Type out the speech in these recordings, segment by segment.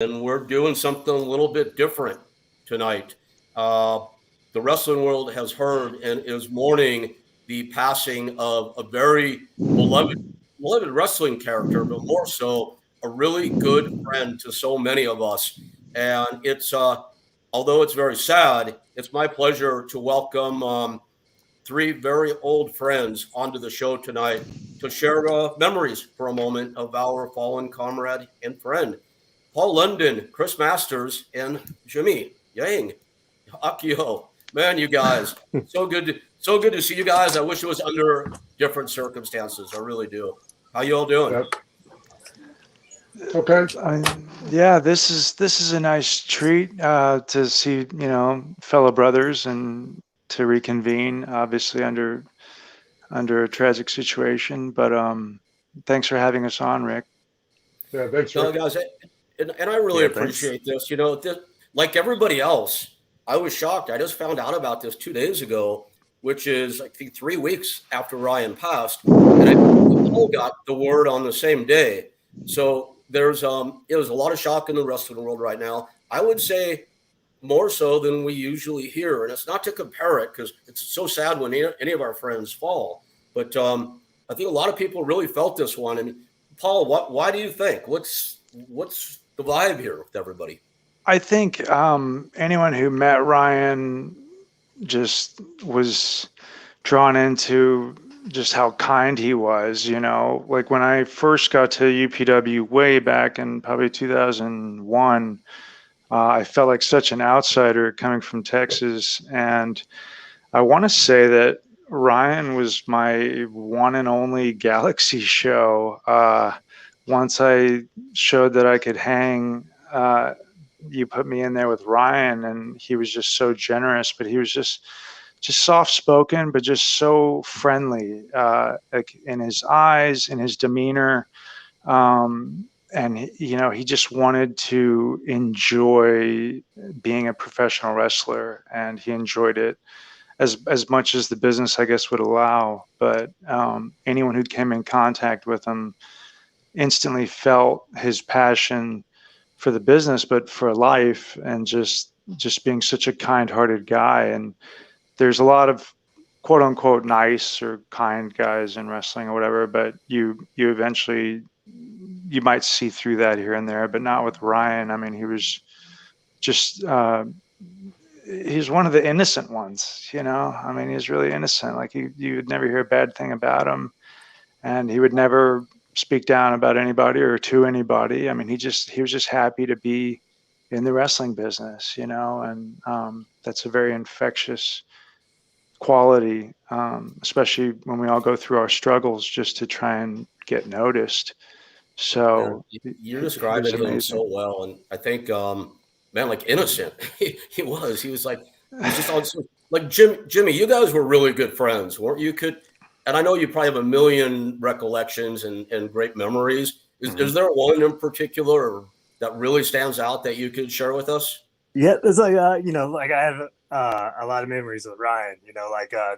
and we're doing something a little bit different tonight. Uh, the wrestling world has heard and is mourning the passing of a very beloved wrestling character, but more so a really good friend to so many of us. And it's although it's very sad, it's my pleasure to welcome three very old friends onto the show tonight to share memories for a moment of our fallen comrade and friend. Paul London, Chris Masters, and Jimmy Yang Akio. Man, you guys, so good to see you guys. I wish it was under different circumstances. I really do. How you all doing? Yep. Okay. Yeah, this is a nice treat to see, fellow brothers and to reconvene, obviously under a tragic situation. But thanks for having us on, Rick. Yeah, thanks, No, Rick. guys, and I really appreciate this. Like everybody else, I was shocked. I just found out about this 2 days ago, which is I think 3 weeks after Ryan passed, and I we all got the word on the same day. So it was a lot of shock in the wrestling world right now. I would say more so than we usually hear, and it's not to compare it because it's so sad when any of our friends fall. But I think a lot of people really felt this one. And Paul, why do you think? What's the vibe here with everybody? I think anyone who met Ryan just was drawn into just how kind he was, like when I first got to UPW way back in probably 2001, I felt like such an outsider coming from Texas. And I want to say that Ryan was my one and only Galaxy show. Once I showed that I could hang, you put me in there with Ryan, and he was just so generous, but he was just soft spoken, but just so friendly, like in his eyes, in his demeanor. And he just wanted to enjoy being a professional wrestler, and he enjoyed it as much as the business, I guess, would allow. But anyone who came in contact with him instantly felt his passion for the business, but for life, and just being such a kind-hearted guy. And there's a lot of quote unquote nice or kind guys in wrestling or whatever, but you eventually you might see through that here and there, but not with Ryan. I mean, he was just he's one of the innocent ones, I mean, he's really innocent. Like you would never hear a bad thing about him, and he would never speak down about anybody or to anybody. I mean, he was just happy to be in the wrestling business, and that's a very infectious quality, especially when we all go through our struggles just to try and get noticed. So You're describing him so well, and I think, man, like innocent, he was. He was like he was just on like Jimmy. You guys were really good friends, weren't you? And I know you probably have a million recollections and great memories. Is there one in particular that really stands out that you could share with us? Yeah, it's like like I have a lot of memories with Ryan.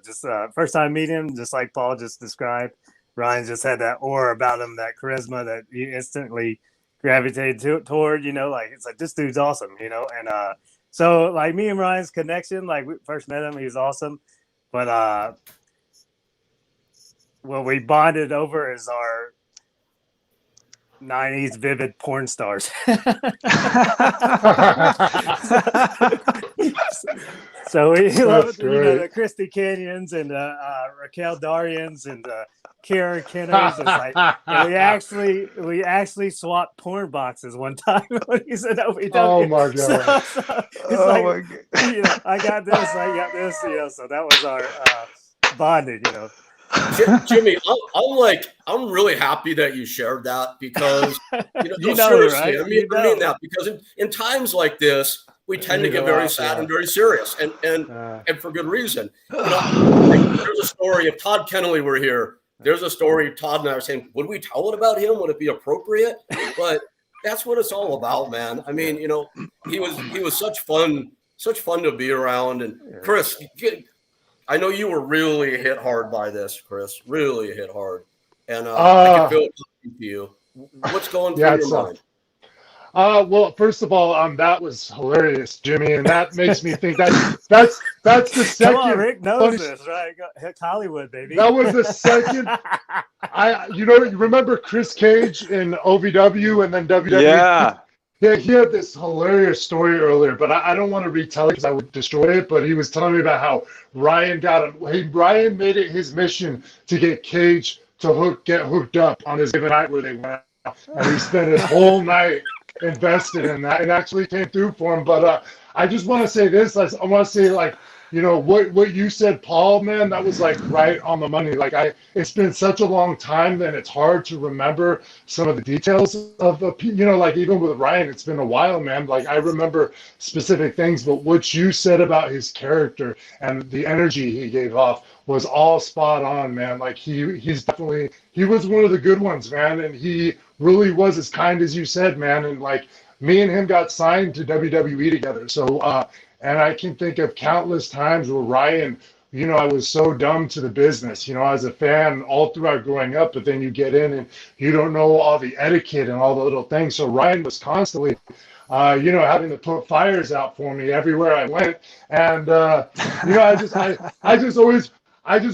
Just first time meeting him, just like Paul just described. Ryan just had that aura about him, that charisma that you instantly gravitated toward. Like it's like this dude's awesome. And so like me and Ryan's connection, like we first met him, he was awesome, but what we bonded over is our 90s vivid porn stars. So we loved the Christy Canyons and Raquel Darians and Karen Kenners. It's like we actually swapped porn boxes one time when he's in OVW. Oh my god! I got this. So that was our bonding. Jimmy, I'm really happy that you shared that because seriously, right? I mean that because in times like this, we tend to get very sad and very serious, and for good reason. There's a story. If Todd Kennelly were here, there's a story. Todd and I were saying, would we tell it about him? Would it be appropriate? But that's what it's all about, man. I mean, he was such fun to be around. And Chris, I know you were really hit hard by this, Chris. Really hit hard, and I can feel it coming to you. What's going through your mind? Well, first of all, that was hilarious, Jimmy, and that makes me think that's the Come on, second Rick knows funny. this, right? Heck, Hollywood, baby. That was the second. You remember Chris Cage in OVW and then WWE? Yeah. Yeah, he had this hilarious story earlier, but I don't want to retell it because I would destroy it. But he was telling me about how Ryan made it his mission to get Cage to get hooked up on his given night where they went out, and he spent his whole night invested in that, and actually came through for him. But I just want to say this. I want to say like. What you said, Paul, man, that was like right on the money. Like it's been such a long time that it's hard to remember some of the details of the, like even with Ryan, it's been a while, man. Like I remember specific things, but what you said about his character and the energy he gave off was all spot on, man. Like he was one of the good ones, man. And he really was as kind as you said, man. And like me and him got signed to WWE together. So, and I can think of countless times where Ryan, I was so dumb to the business, as a fan all throughout growing up, but then you get in and you don't know all the etiquette and all the little things. So Ryan was constantly, having to put fires out for me everywhere I went. And, I just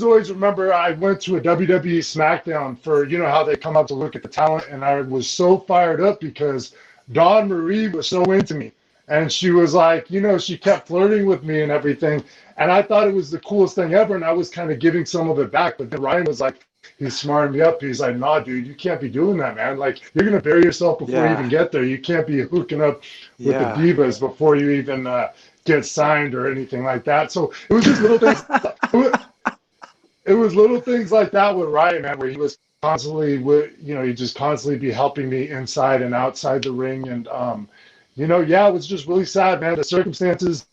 always remember I went to a WWE SmackDown for, how they come up to look at the talent. And I was so fired up because Dawn Marie was so into me. And she was like, she kept flirting with me and everything. And I thought it was the coolest thing ever. And I was kind of giving some of it back. But then Ryan was like, he smarted me up. He's like, nah, dude, you can't be doing that, man. Like, you're going to bury yourself before you even get there. You can't be hooking up with the divas before you even get signed or anything like that. So it was just little things. It was little things like that with Ryan, man, where he was constantly, he'd just constantly be helping me inside and outside the ring. And, it was just really sad, man. The circumstances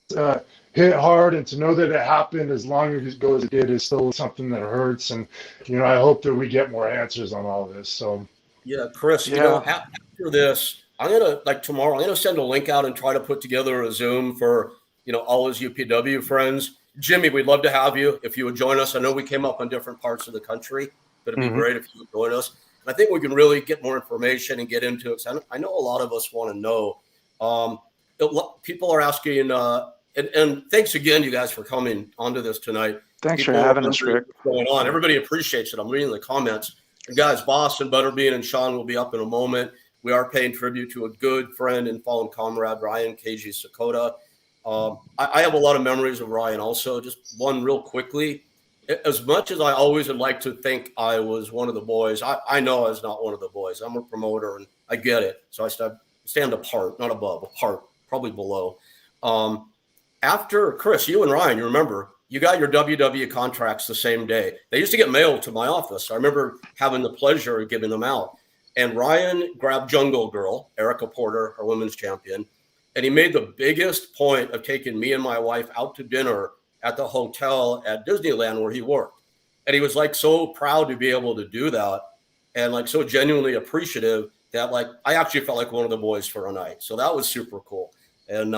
hit hard, and to know that it happened as long as it did is still something that hurts. And, I hope that we get more answers on all this. So, yeah, Chris, after this, I'm going to, tomorrow, I'm going to send a link out and try to put together a Zoom for, all his UPW friends. Jimmy, we'd love to have you if you would join us. I know we came up in different parts of the country, but it'd be great if you would join us. And I think we can really get more information and get into it. I know a lot of us want to know. People are asking, and thanks again, you guys, for coming onto this tonight. Thanks for having us, Rick. What's going on? Everybody appreciates it. I'm reading the comments. And guys, Boston, Butterbean, and Sean will be up in a moment. We are paying tribute to a good friend and fallen comrade, Ryan KG Sakota. I have a lot of memories of Ryan also. Just one real quickly. As much as I always would like to think I was one of the boys, I know I was not one of the boys. I'm a promoter, and I get it. So I stand apart, not above, apart, probably below. After Chris, you and Ryan, you remember, you got your WWE contracts the same day. They used to get mailed to my office. I remember having the pleasure of giving them out. And Ryan grabbed Jungle Girl, Erica Porter, our women's champion, and he made the biggest point of taking me and my wife out to dinner at the hotel at Disneyland where he worked. And he was so proud to be able to do that and so genuinely appreciative that I actually felt like one of the boys for a night. So that was super cool. And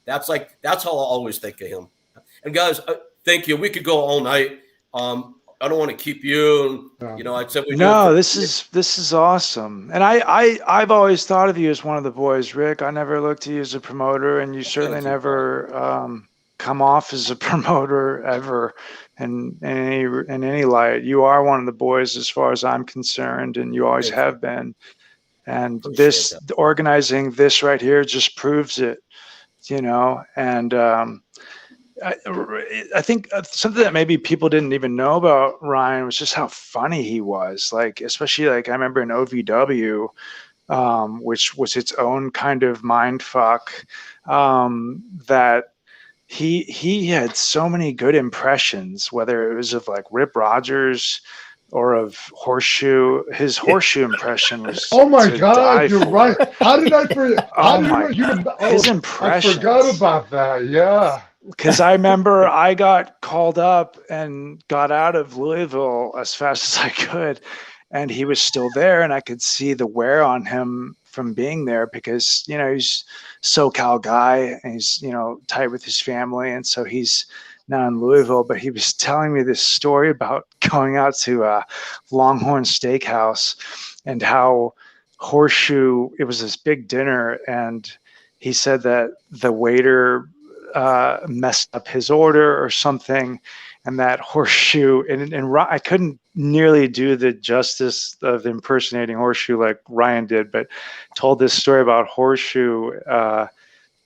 that's how I always think of him. And guys, thank you. We could go all night. I don't want to keep you. I said this is awesome. And I've always thought of you as one of the boys, Rick. I never looked at you as a promoter, and you certainly never come off as a promoter ever in any light. You are one of the boys as far as I'm concerned, and you always have been. And organizing this right here just proves it, and I think something that maybe people didn't even know about Ryan was just how funny he was. Especially I remember in OVW, which was its own kind of mind fuck, that he had so many good impressions, whether it was of Rip Rogers or of Horseshoe. His Horseshoe impression was oh my God, you're right. How did I forget? His impression. I forgot about that. Yeah. Because I remember I got called up and got out of Louisville as fast as I could, and he was still there, and I could see the wear on him from being there because, he's SoCal guy, and he's, tight with his family, and so he's now in Louisville. But he was telling me this story about going out to a Longhorn Steakhouse and how Horseshoe, it was this big dinner, and he said that the waiter messed up his order or something, and that Horseshoe, and I couldn't nearly do the justice of impersonating Horseshoe like Ryan did, but told this story about Horseshoe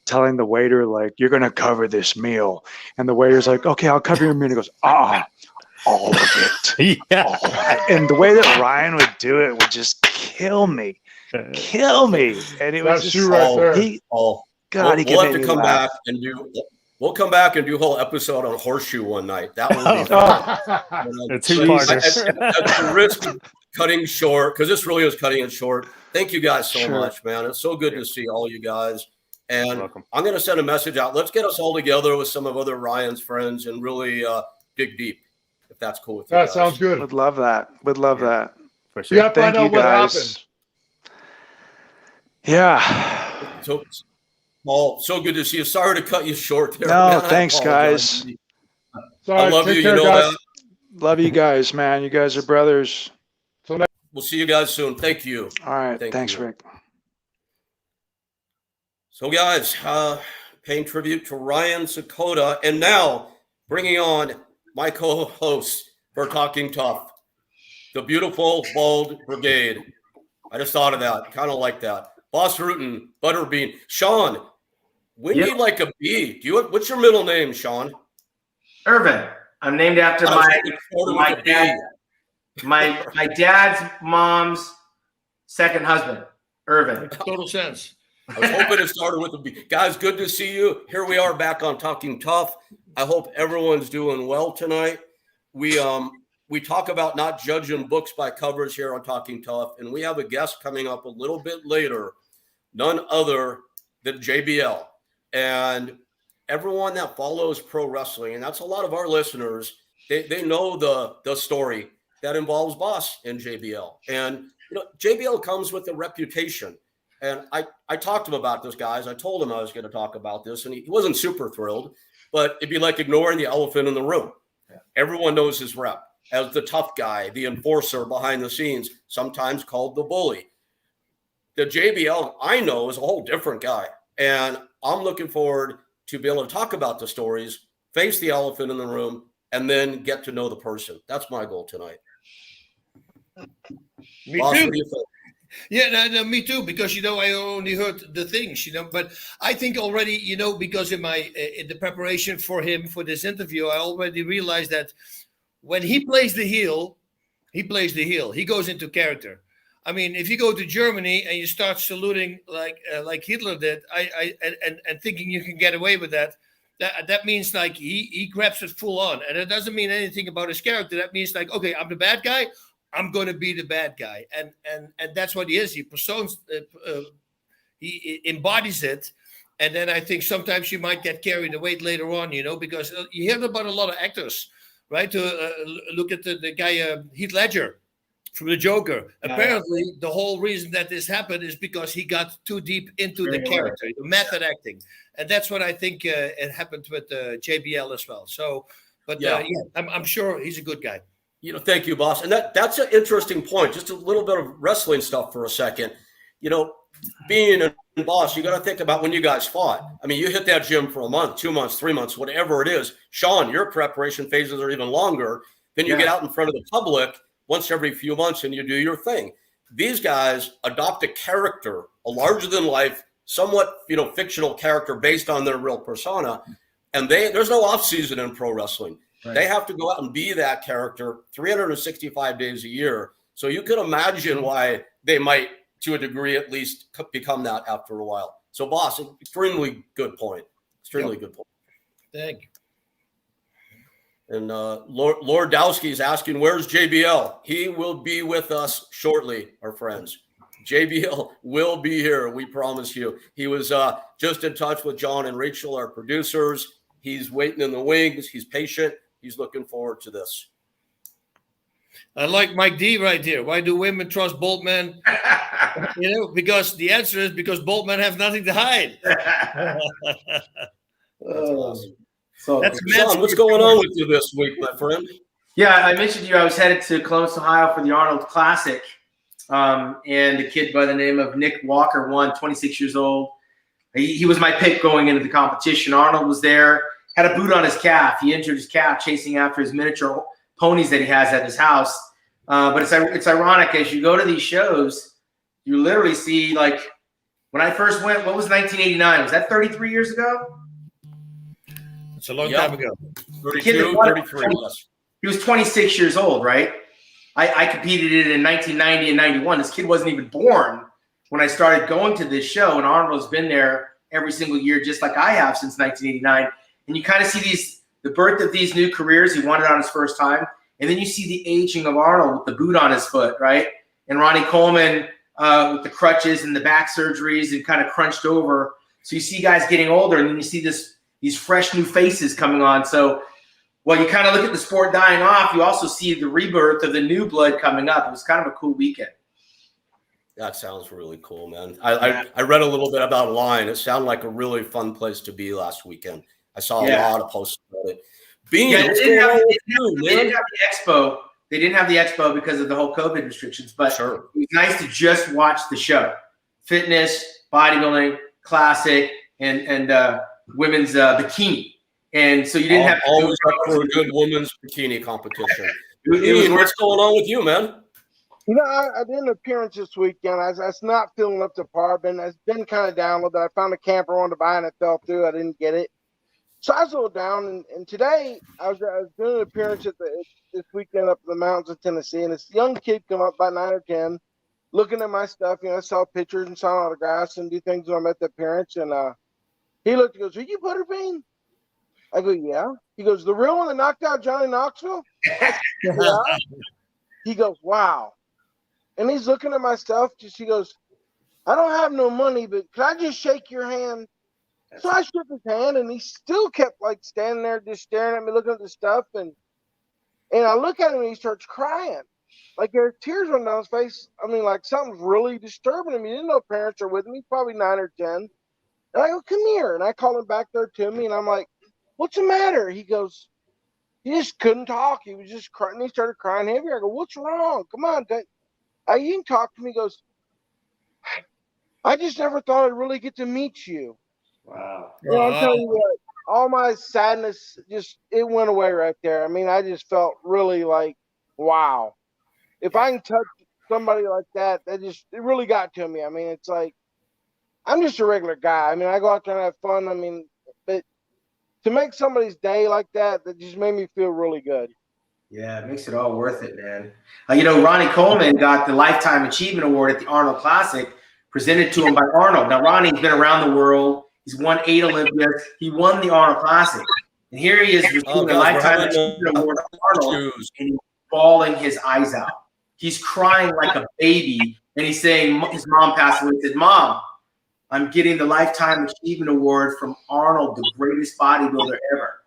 telling the waiter, like, you're going to cover this meal. And the waiter's like, okay, I'll cover your meal. And he goes, all of it. Yeah. And the way that Ryan would do it would just kill me. And it was That's just you right there. God, we'll have to come back and do. We'll come back and do a whole episode on Horseshoe one night. That would be fun. A two-parter. At the risk of cutting short, because this really is cutting it short. Thank you guys so Sure. much, man. It's so good to see all you guys. And Welcome. I'm going to send a message out. Let's get us all together with some of other Ryan's friends and really dig deep, if that's cool with you That guys. sounds good. Would love that. Would love that. For You sure. got to Thank find you out what guys. happened. Yeah. So, Paul, so good to see you. Sorry to cut you short there. No, man. I thanks, apologize. guys. Sorry, I love take you. care, You know guys. that. Love you guys, man. You guys are brothers. We'll see you guys soon. Thank you. All right. Thank Thanks, you. Rick. So, guys, paying tribute to Ryan Sakota, and now bringing on my co-host for Talking Tough, the beautiful bald brigade. I just thought of that. Kind of like that. Boss Rutan, Butterbean, Sean. We need like a B. What's your middle name, Sean? Irvin. I'm named after my dad's mom's second husband, Irvin. Total sense. I was hoping it started with a B. Guys, good to see you. Here we are back on Talking Tough. I hope everyone's doing well tonight. We talk about not judging books by covers here on Talking Tough, and we have a guest coming up a little bit later, none other than JBL. And everyone that follows pro wrestling, and that's a lot of our listeners, they know the story that involves Boss and JBL. And JBL comes with a reputation. And I talked to him about this, guys. I told him I was going to talk about this, and he wasn't super thrilled, but it'd be like ignoring the elephant in the room. Yeah. Everyone knows his rep as the tough guy, the enforcer behind the scenes, sometimes called the bully. The JBL I know is a whole different guy, and I'm looking forward to be able to talk about the stories, face the elephant in the room, and then get to know the person. That's my goal tonight. Me Boss, too. what do you think? Yeah, no, me too. Because I only heard the things, But I think already, because in the preparation for him for this interview, I already realized that when he plays the heel, he plays the heel. He goes into character. I mean, if you go to Germany and you start saluting like Hitler did, and thinking you can get away with that means like he grabs it full on, and it doesn't mean anything about his character. That means like, okay, I'm the bad guy. I'm going to be the bad guy, and that's what he is. He personas, he embodies it, and then I think sometimes you might get carried away later on, because you hear about a lot of actors, right? Look at the guy Heath Ledger from the Joker. Apparently, the whole reason that this happened is because he got too deep into the character, the method acting, and that's what I think it happened with JBL as well. So, but I'm sure he's a good guy. Thank you, Boss. And that's an interesting point. Just a little bit of wrestling stuff for a second. Being a Boss, you got to think about when you guys fought. I mean, you hit that gym for a month, 2 months, 3 months, whatever it is. Sean, your preparation phases are even longer. Then you get out in front of the public once every few months and you do your thing. These guys adopt a character, a larger than life, somewhat, fictional character based on their real persona. And there's no off season in pro wrestling. Right. They have to go out and be that character 365 days a year. So you can imagine why they might, to a degree at least, become that after a while. So, Boss, extremely good point. Extremely good point. Thank you. And Lord Dowski is asking, where's JBL? He will be with us shortly, our friends. JBL will be here, we promise you. He was just in touch with John and Rachel, our producers. He's waiting in the wings. He's patient. He's looking forward to this. I like Mike D right here. Why do women trust bald men? Because the answer is because bald men have nothing to hide. That's awesome. Sean, what's going on with you this week, my friend? Yeah, I mentioned to you I was headed to Columbus, Ohio for the Arnold Classic and a kid by the name of Nick Walker won, 26 years old. He was my pick going into the competition. Arnold was there, had a boot on his calf. He injured his calf chasing after his miniature ponies that he has at his house. But it's ironic, as you go to these shows, you literally see, like, when I first went, what was 1989? Was that 33 years ago? It's a long time ago. 32, 33, yes. He was 26 years old, right? I competed in 1990 and 91. This kid wasn't even born when I started going to this show, and Arnold's been there every single year, just like I have since 1989. And you kind of see the birth of these new careers. He won it on his first time. And then you see the aging of Arnold with the boot on his foot, right? And Ronnie Coleman with the crutches and the back surgeries and kind of crunched over. So you see guys getting older, and then you see these fresh new faces coming on. So while you kind of look at the sport dying off, you also see the rebirth of the new blood coming up. It was kind of a cool weekend. That sounds really cool, man. I read a little bit about Line. It sounded like a really fun place to be last weekend. I saw a lot of posts about it. Bean, they didn't have the expo. They didn't have the expo because of the whole COVID restrictions, but it was nice to just watch the show. Fitness, bodybuilding, classic, and women's bikini. And so you didn't have to always up for a good women's bikini competition. Bean, what's going on with you, man? You know, I did an appearance this weekend. I was not feeling up to par. I've been kind of down a little bit. I found a camper I wanted to buy, and it fell through. I didn't get it. So I was a little down. And today, I was doing an appearance this weekend up in the mountains of Tennessee. And this young kid come up, about 9 or 10, looking at my stuff. You know, I saw pictures and saw autographs and do things when I'm at the appearance. And he looked and goes, "Are you Butterbean?" I go, "Yeah." He goes, "The real one that knocked out Johnny Knoxville?" Yeah. He goes, "Wow." And he's looking at my stuff. He goes, "I don't have no money, but can I just shake your hand?" So I shook his hand, and he still kept like standing there just staring at me, looking at the stuff. And I look at him, and he starts crying. Like there's tears running down his face. I mean, like something's really disturbing him. He didn't know parents are with him. He's probably 9 or 10. And I go, "Come here." And I call him back there to me, and I'm like, "What's the matter?" He goes, he just couldn't talk. He was just crying. He started crying heavy. I go, "What's wrong? Come on, you can talk to me." He goes, "I just never thought I'd really get to meet you." Wow. You know, I'm telling you what, all my sadness it went away right there. I mean, I just felt really like, wow. If I can touch somebody like that, it really got to me. I mean, it's like, I'm just a regular guy. I mean, I go out there and have fun. I mean, but to make somebody's day like that just made me feel really good. Yeah, it makes it all worth it, man. You know, Ronnie Coleman got the Lifetime Achievement Award at the Arnold Classic, presented to him by Arnold. Now, Ronnie's been around the world. He's won 8 Olympias. He won the Arnold Classic. And here he is receiving the Lifetime Achievement Award from Arnold, and he's bawling his eyes out. He's crying like a baby, and he's saying, his mom passed away. He said, "Mom, I'm getting the Lifetime Achievement Award from Arnold, the greatest bodybuilder ever."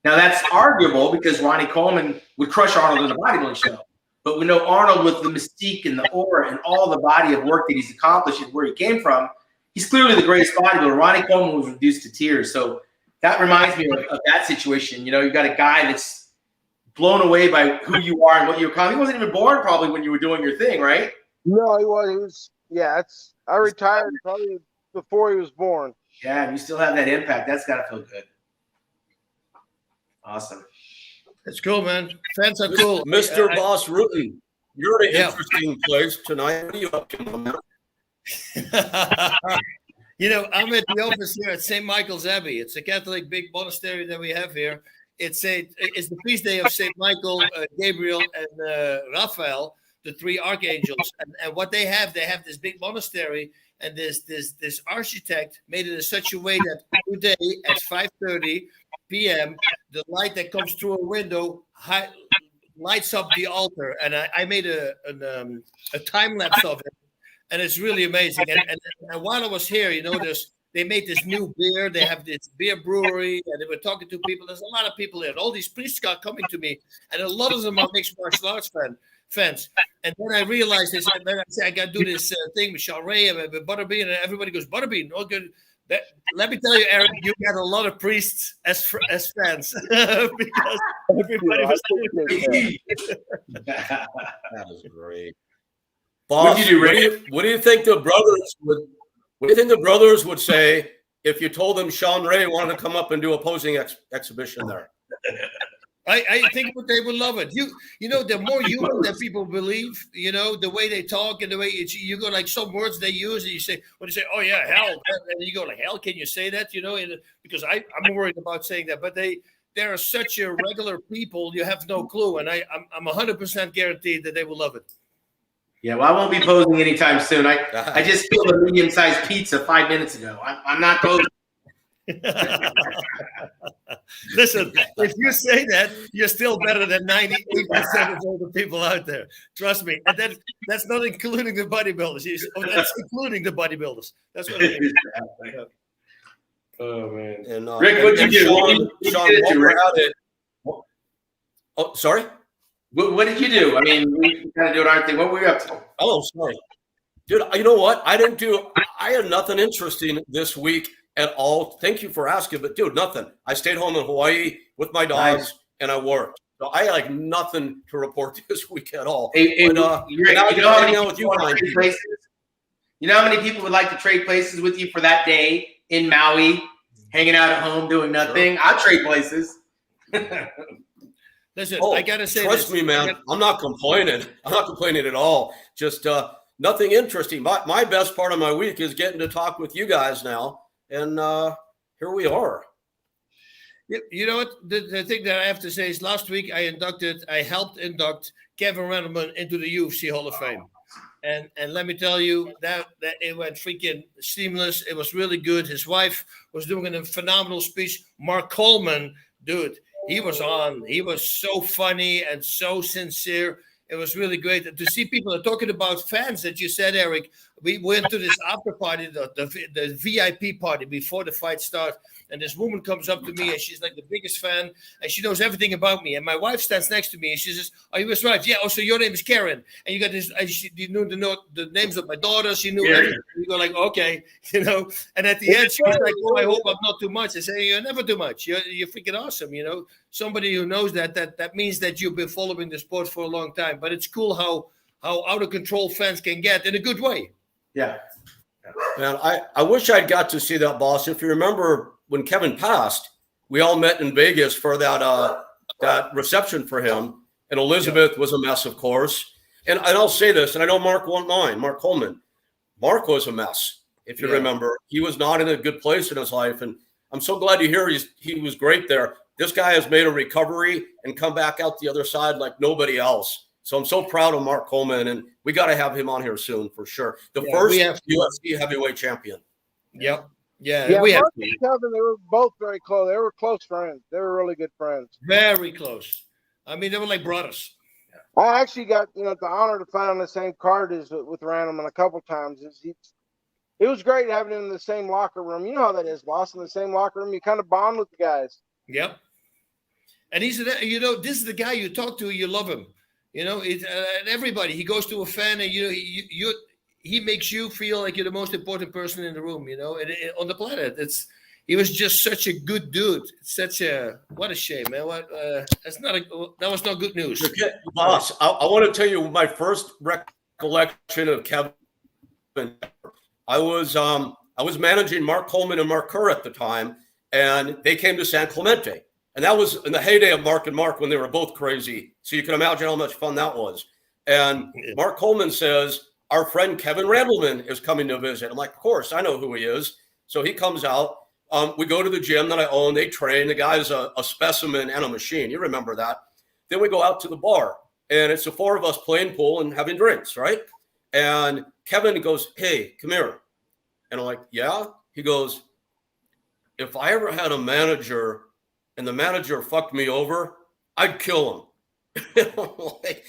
Now, that's arguable because Ronnie Coleman would crush Arnold in a bodybuilding show. But we know Arnold, with the mystique and the aura and all the body of work that he's accomplished and where he came from, he's clearly the greatest bodybuilder. Ronnie Coleman was reduced to tears. So that reminds me of that situation. You know, you got a guy that's blown away by who you are and what you're accomplished. He wasn't even born probably when you were doing your thing, right? No, he was. Yeah, I retired probably before he was born. Yeah, and you still have that impact. That's got to feel good. Awesome. That's cool, man. Fans are cool. Mr. Boss Rutten, you're in an interesting place tonight. What are you up to, man? You know, I'm at the office here at St. Michael's Abbey. It's a Catholic big monastery that we have here. It's the feast day of St. Michael, Gabriel, and Raphael, the 3 archangels. And what they have this big monastery, and this architect made it in such a way that today at 5:30 p.m., the light that comes through a window lights up the altar. And I made a time lapse of it, and it's really amazing. And while I was here, you know, they made this new beer. They have this beer brewery, and they were talking to people. There's a lot of people there. And all these priests are coming to me, and a lot of them are mixed martial arts fans. And then I realized this. And then I said, I got to do this thing with Sean Ray and with Butterbean, and everybody goes, "Butterbean, oh good." Let me tell you, Eric, you got a lot of priests as fans because everybody was That is great. Boss, What'd you do, Rick? what do you think the brothers would? What do you think the brothers would say if you told them Sean Ray wanted to come up and do a posing exhibition there? I think they would love it. You know, they're more human than people believe. You know, the way they talk and the way you go, like some words they use, and you say, when you say, "Oh yeah, hell," and you go like, "Hell, can you say that?" You know, because I'm worried about saying that, but they are such a regular people, you have no clue, and I'm 100% guaranteed that they will love it. Yeah, well, I won't be posing anytime soon. I just filled a medium-sized pizza 5 minutes ago. I'm not posing. Listen, if you say that, you're still better than 98% of all the people out there. Trust me. And that's not including the bodybuilders. That's including the bodybuilders. That's what I mean. Oh, man. And, Rick, what'd you do? Sean Walker had it. Oh, sorry? What did you do? I mean, we kind of doing our thing. What were you up to? Oh, sorry. Dude, you know what? I had nothing interesting this week at all. Thank you for asking, but dude, nothing. I stayed home in Hawaii with my dogs and I worked. So I had like nothing to report this week at all. Rick, you know how many people would like to trade places with you for that day in Maui, hanging out at home doing nothing? Sure. I'll trade places. Listen, I gotta say, trust me, man. I'm not complaining. I'm not complaining at all. Just nothing interesting. My best part of my week is getting to talk with you guys now, and here we are. You know what? The thing that I have to say is, last week I helped induct Kevin Randleman into the UFC Hall of Fame, and let me tell you that it went freaking seamless. It was really good. His wife was doing a phenomenal speech. Mark Coleman, dude. He was on. He was so funny and so sincere. It was really great to see people are talking about fans that you said, Eric. We went to this after party, the VIP party before the fight started. And this woman comes up to me and she's like the biggest fan and she knows everything about me. And my wife stands next to me and she says, "Are you his wife?" "Yeah." "Oh, so your name is Karen." And you got this, and she knew the names of my daughter. She knew everything. You go like, okay, you know. And at the end, she was like, "Oh, I hope I'm not too much." I say, "You're never too much. You're freaking awesome." You know, somebody who knows that means that you've been following the sport for a long time. But it's cool how out of control fans can get in a good way. Yeah. Man, I wish I'd got to see that, boss. If you remember when Kevin passed, we all met in Vegas for that reception for him. And Elizabeth was a mess, of course. And I'll say this, and I know Mark won't mind, Mark Coleman. Mark was a mess, if you remember. He was not in a good place in his life. And I'm so glad to hear he was great there. This guy has made a recovery and come back out the other side like nobody else. So I'm so proud of Mark Coleman, and we got to have him on here soon for sure. The first UFC heavyweight champion. Yep. Yeah, we Mark and Kevin, they were both very close. They were close friends. They were really good friends. Very close. I mean, they were like brothers. I actually got the honor to fight on the same card as with Randleman a couple times. It was great having him in the same locker room. You know how that is, boss. In the same locker room, you kind of bond with the guys. Yep. And this is the guy you talk to, you love him. You know, and everybody. He goes to a fan, and he makes you feel like you're the most important person in the room. You know, on the planet. He was just such a good dude. What a shame, man. That was not good news. Okay, boss, I want to tell you my first recollection of Kevin. I was managing Mark Coleman and Mark Kerr at the time, and they came to San Clemente. And that was in the heyday of Mark and Mark when they were both crazy. So you can imagine how much fun that was. And Mark Coleman says, "Our friend Kevin Randleman is coming to visit." I'm like, "Of course, I know who he is." So he comes out. We go to the gym that I own. They train. The guy's a specimen and a machine. You remember that. Then we go out to the bar. And it's the four of us playing pool and having drinks, right? And Kevin goes, "Hey, come here." And I'm like, "Yeah?" He goes, "If I ever had a manager and the manager fucked me over, I'd kill him." Like,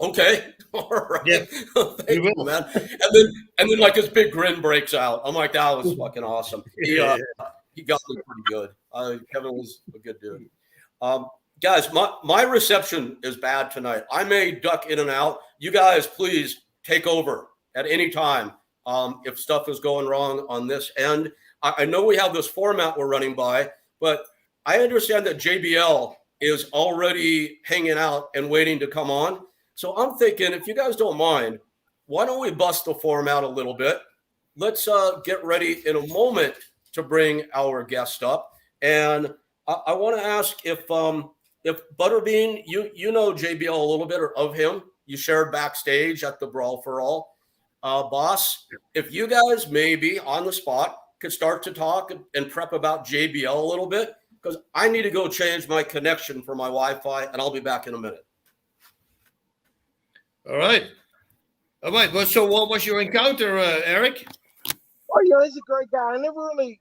okay, all right. Yeah. Thank you, man. And then like this big grin breaks out. I'm like, that was fucking awesome. He got me pretty good. Kevin was a good dude. Guys, my reception is bad tonight. I may duck in and out. You guys, please take over at any time if stuff is going wrong on this end. I know we have this format we're running by, but I understand that JBL is already hanging out and waiting to come on. So I'm thinking, if you guys don't mind, why don't we bust the form out a little bit? Let's get ready in a moment to bring our guest up. And I want to ask if Butterbean, you know JBL a little bit or of him. You shared backstage at the Brawl for All. Boss, if you guys maybe on the spot could start to talk and prep about JBL a little bit, because I need to go change my connection for my Wi-Fi, and I'll be back in a minute. All right. Well, so what was your encounter, Eric? Oh, yeah, he's a great guy. I never really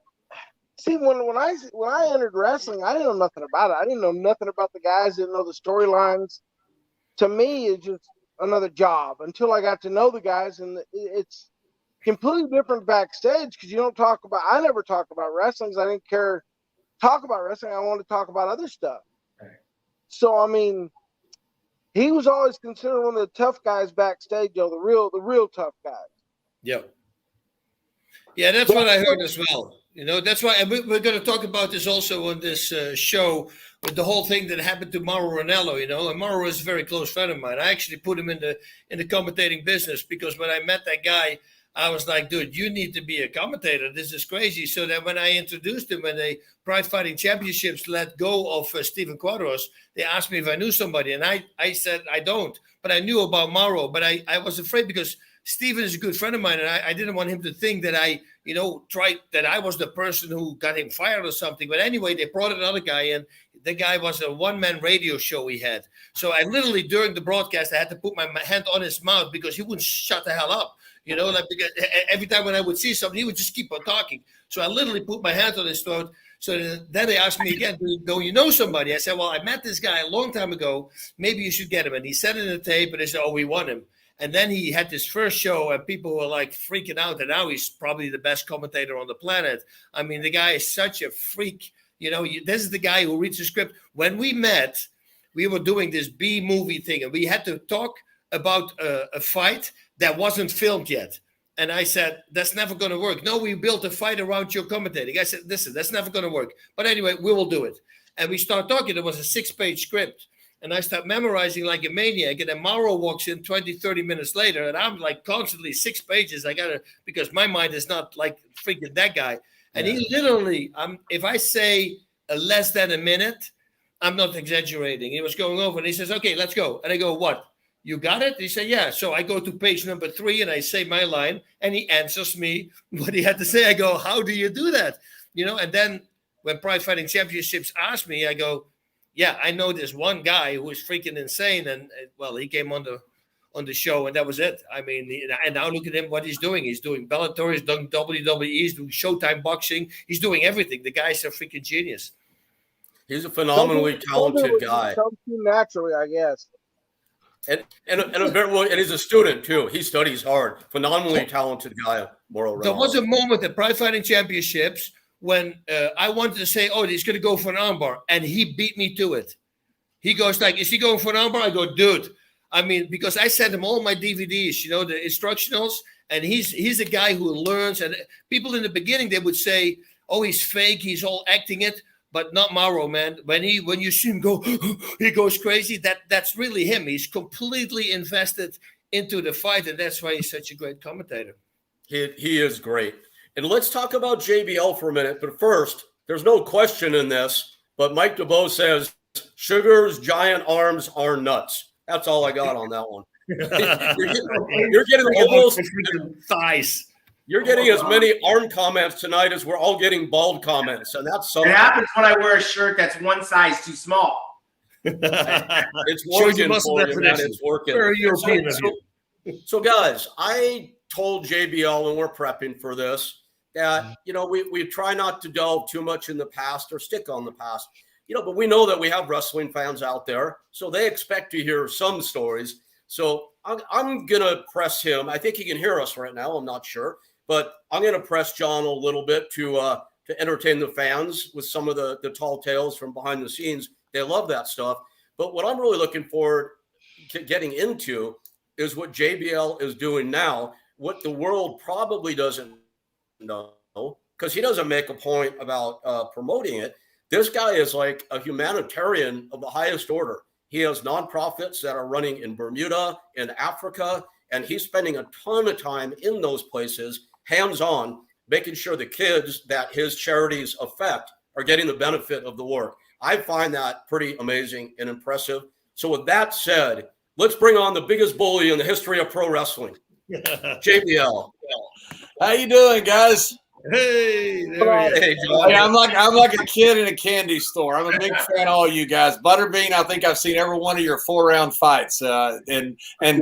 see when I entered wrestling, I didn't know nothing about it. I didn't know nothing about the guys. Didn't know the storylines. To me, it's just another job until I got to know the guys, and it's completely different backstage because you don't talk about. I never talked about wrestling. I didn't care talk about wrestling. I wanted to talk about other stuff. Right. So I mean, he was always considered one of the tough guys backstage, the real tough guys. Yeah. Yeah, that's what I heard as well. You know, that's why, and we're going to talk about this also on this show with the whole thing that happened to Mauro Ranallo. You know, and Mauro is a very close friend of mine. I actually put him in the commentating business because when I met that guy, I was like, dude, you need to be a commentator. This is crazy. So that when I introduced him when the Pride Fighting Championships let go of Steven Quadros, they asked me if I knew somebody, and I said I don't, but I knew about Mauro. But I was afraid because Steven is a good friend of mine, and I didn't want him to think that I was the person who got him fired or something. But anyway, they brought another guy in. The guy was a one-man radio show he had. So I literally, during the broadcast, I had to put my hand on his mouth because he wouldn't shut the hell up. You know, like because every time when I would see something, he would just keep on talking. So I literally put my hand on his throat. So then they asked me again, don't you know somebody? I said, well, I met this guy a long time ago. Maybe you should get him. And he said it in the tape, and they said, oh, we want him. And then he had this first show, and people were like freaking out. And now he's probably the best commentator on the planet. I mean, the guy is such a freak. You know, this is the guy who reads the script. When we met, we were doing this B movie thing, and we had to talk about a fight that wasn't filmed yet. And I said, that's never going to work. No, we built a fight around your commentating. I said, listen, that's never going to work. But anyway, we will do it. And we start talking. It was a 6-page script. And I start memorizing like a maniac. And then Mauro walks in 20, 30 minutes later. And I'm like constantly 6 pages. Because my mind is not like freaking that guy. And he literally, if I say less than a minute, I'm not exaggerating. He was going over and he says, okay, let's go. And I go, what? You got it? He said, yeah. So I go to page number 3 and I say my line and he answers me what he had to say. I go, how do you do that? You know, and then when Pride Fighting Championships asked me, I go, yeah, I know this one guy who is freaking insane. And well, he came on the show and that was it. I mean, and now look at him, what he's doing. He's doing Bellator, he's doing WWE, he's doing Showtime boxing. He's doing everything. The guy's a freaking genius. He's a phenomenally talented guy. Naturally, I guess. And he's a student too. He studies hard. Phenomenally talented guy, Mauro Ranallo. There was a moment at Pride Fighting Championships when I wanted to say, oh, he's going to go for an armbar. And he beat me to it. He goes like, is he going for an armbar? I go, dude. I mean, because I sent him all my DVDs, you know, the instructionals. And he's a guy who learns. And people in the beginning, they would say, oh, he's fake. He's all acting it. But not Mauro, man. When you see him go, he goes crazy. That's really him. He's completely invested into the fight, and that's why he's such a great commentator. He is great. And let's talk about JBL for a minute. But first, there's no question in this. But Mike DeBow says Sugar's giant arms are nuts. That's all I got on that one. You're getting almost thighs. You're getting as many arm comments tonight as we're all getting bald comments, and that's something. It happens when I wear a shirt that's one size too small. It's working for you, man. It's working. Very European of you. So, guys, I told JBL when we're prepping for this that, you know, we try not to delve too much in the past or stick on the past, you know, but we know that we have wrestling fans out there, so they expect to hear some stories. So I'm going to press him. I think he can hear us right now. I'm not sure. But I'm going to press John a little bit to entertain the fans with some of the tall tales from behind the scenes. They love that stuff. But what I'm really looking forward to getting into is what JBL is doing now, what the world probably doesn't know, because he doesn't make a point about promoting it. This guy is like a humanitarian of the highest order. He has nonprofits that are running in Bermuda, in Africa, And he's spending a ton of time in those places, hands-on, making sure the kids that his charities affect are getting the benefit of the work. I find that pretty amazing and impressive. So with that said, let's bring on the biggest bully in the history of pro wrestling, JBL. How you doing, guys? Hey, Hey, John. Hey, I'm like a kid in a candy store. I'm a big fan of all you guys. Butterbean, I think I've seen every one of your 4-round fights. And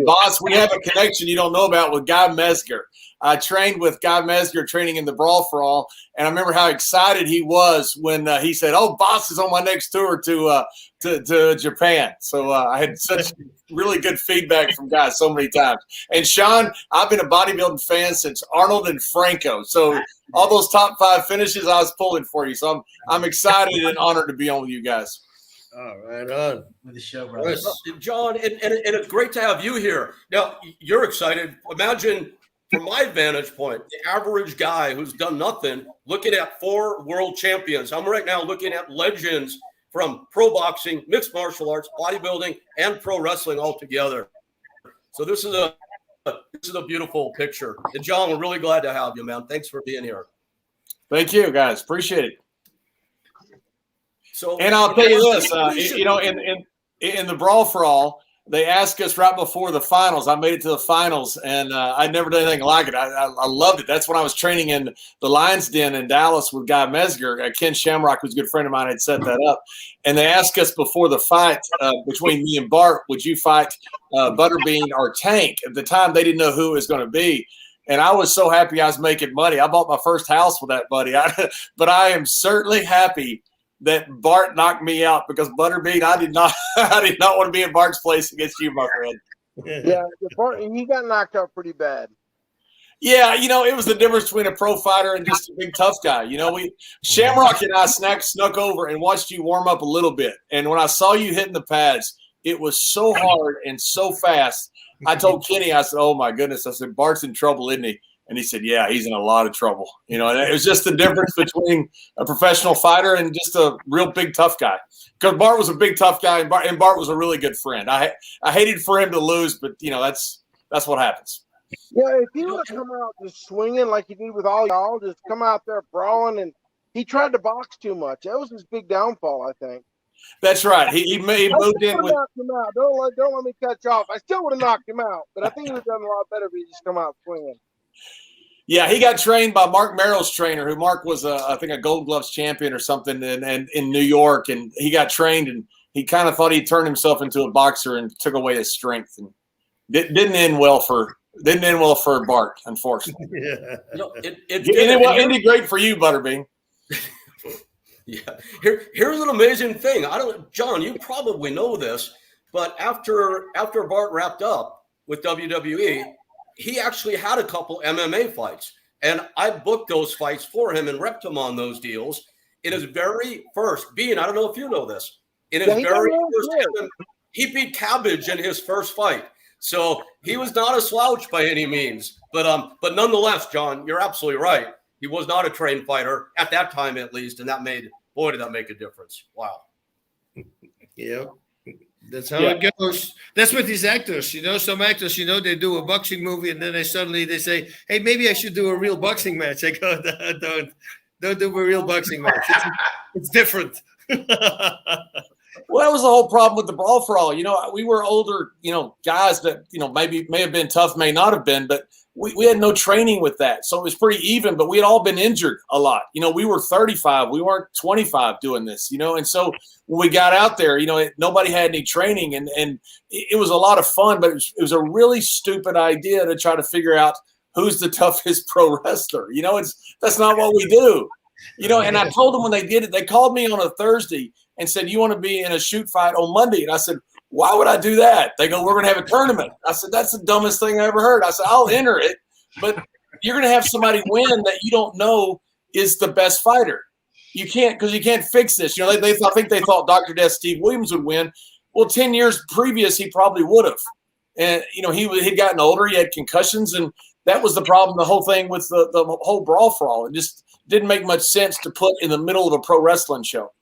Boss, we have a connection you don't know about with Guy Mesger. I trained with Guy Mesger training in the Brawl for All, and I remember how excited he was when he said, "Oh, Boss is on my next tour to Japan." So I had such really good feedback from Guy so many times. And Sean, I've been a bodybuilding fan since Arnold and Franco. So all those top 5 finishes, I was pulling for you. So I'm excited and honored to be on with you guys. All right, on with the show, brother. Yes. John, and it's great to have you here. Now, you're excited. Imagine, from my vantage point, the average guy who's done nothing, looking at 4 world champions. I'm right now looking at legends from pro boxing, mixed martial arts, bodybuilding, and pro wrestling all together. So this is a beautiful picture. And John, we're really glad to have you, man. Thanks for being here. Thank you, guys. Appreciate it. So, and I'll tell you this, in the Brawl for All, they asked us right before the finals. I made it to the finals, and I'd never done anything like it. I loved it. That's when I was training in the Lions Den in Dallas with Guy Mesger. Ken Shamrock, who's a good friend of mine, had set that up. And they asked us before the fight between me and Bart, would you fight Butterbean or Tank? At the time, they didn't know who it was going to be. And I was so happy I was making money. I bought my first house with that, buddy. But I am certainly happy that Bart knocked me out, because Butterbean, I did not want to be in Bart's place against you, my friend. Yeah, he got knocked out pretty bad. Yeah, it was the difference between a pro fighter and just a big tough guy. Shamrock and I snuck over and watched you warm up a little bit. And when I saw you hitting the pads, it was so hard and so fast. I told Kenny, I said, "Oh my goodness!" I said, "Bart's in trouble, isn't he?" And he said, "Yeah, he's in a lot of trouble." And it was just the difference between a professional fighter and just a real big tough guy. Because Bart was a big tough guy, and Bart was a really good friend. I hated for him to lose, but that's what happens. Yeah, if he would have come out just swinging like he did with all y'all, just come out there brawling, and he tried to box too much. That was his big downfall, I think. That's right. He moved in with. Knocked him out. Don't let me cut you off. I still would have knocked him out, but I think he would have done a lot better if he just come out swinging. Yeah, he got trained by Mark Merrill's trainer, who Mark was, I think, a Gold Gloves champion or something in New York. And he got trained, and he kind of thought he turned himself into a boxer and took away his strength. And didn't end well for Bart, unfortunately. Yeah. It ended great for you, Butterbean. Yeah. Here's an amazing thing. John, you probably know this, but after Bart wrapped up with WWE, he actually had a couple MMA fights, and I booked those fights for him and repped him on those deals. In his very first, I don't know if you know this, he beat Cabbage in his first fight. So he was not a slouch by any means. But nonetheless, John, you're absolutely right. He was not a trained fighter at that time, at least, and did that make a difference? Wow. Yeah. That's how it goes. That's with these actors, some actors, they do a boxing movie and then they say, "Hey, maybe I should do a real boxing match." I go, don't do a real boxing match. It's different. Well, that was the whole problem with the Brawl for All. We were older, guys that, may have been tough, may not have been, but we had no training with that. So it was pretty even, but we had all been injured a lot. We were 35. We weren't 25 doing this, and so when we got out there, nobody had any training, and it was a lot of fun, but it was a really stupid idea to try to figure out who's the toughest pro wrestler. That's not what we do. And I told them when they did it, they called me on a Thursday and said, "You want to be in a shoot fight on Monday?" And I said, "Why would I do that?" They go, "We're going to have a tournament." I said, "That's the dumbest thing I ever heard." I said, "I'll enter it, but you're going to have somebody win that you don't know is the best fighter. You can't, because you can't fix this." I think they thought Dr. Death Steve Williams would win. Well, 10 years previous, he probably would have. And, he'd gotten older. He had concussions, and that was the problem, the whole thing with the whole Brawl for All. It just didn't make much sense to put in the middle of a pro wrestling show.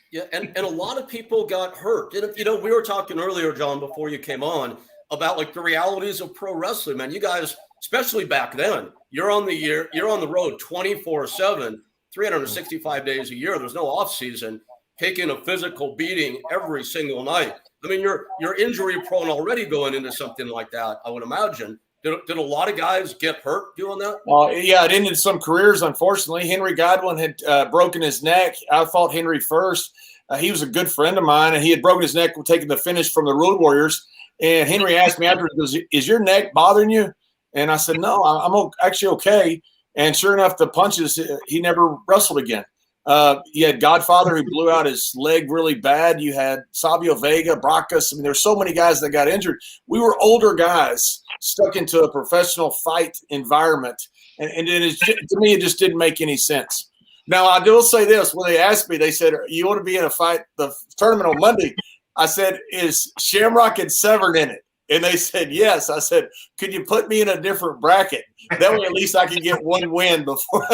Yeah, and a lot of people got hurt. And, we were talking earlier, John, before you came on, about like the realities of pro wrestling, man. You guys, especially back then, you're on the road 24/7, 365 days a year. There's no off season, taking a physical beating every single night. I mean, you're injury prone already going into something like that, I would imagine. Did a lot of guys get hurt doing that? Yeah, it ended some careers, unfortunately. Henry Godwin had broken his neck. I fought Henry first. He was a good friend of mine, and he had broken his neck taking the finish from the Road Warriors. And Henry asked me afterwards, is your neck bothering you? And I said, no, I'm actually okay. And sure enough, the punches, he never wrestled again. You had Godfather, who blew out his leg really bad. You had Savio Vega, Brackus. I mean, there's so many guys that got injured. We were older guys stuck into a professional fight environment. And to me, it just didn't make any sense. Now, I will say this. When they asked me, they said, you want to be in a fight, the tournament on Monday? I said, is Shamrock and Severn in it? And they said, yes. I said, could you put me in a different bracket? That way at least I can get one win before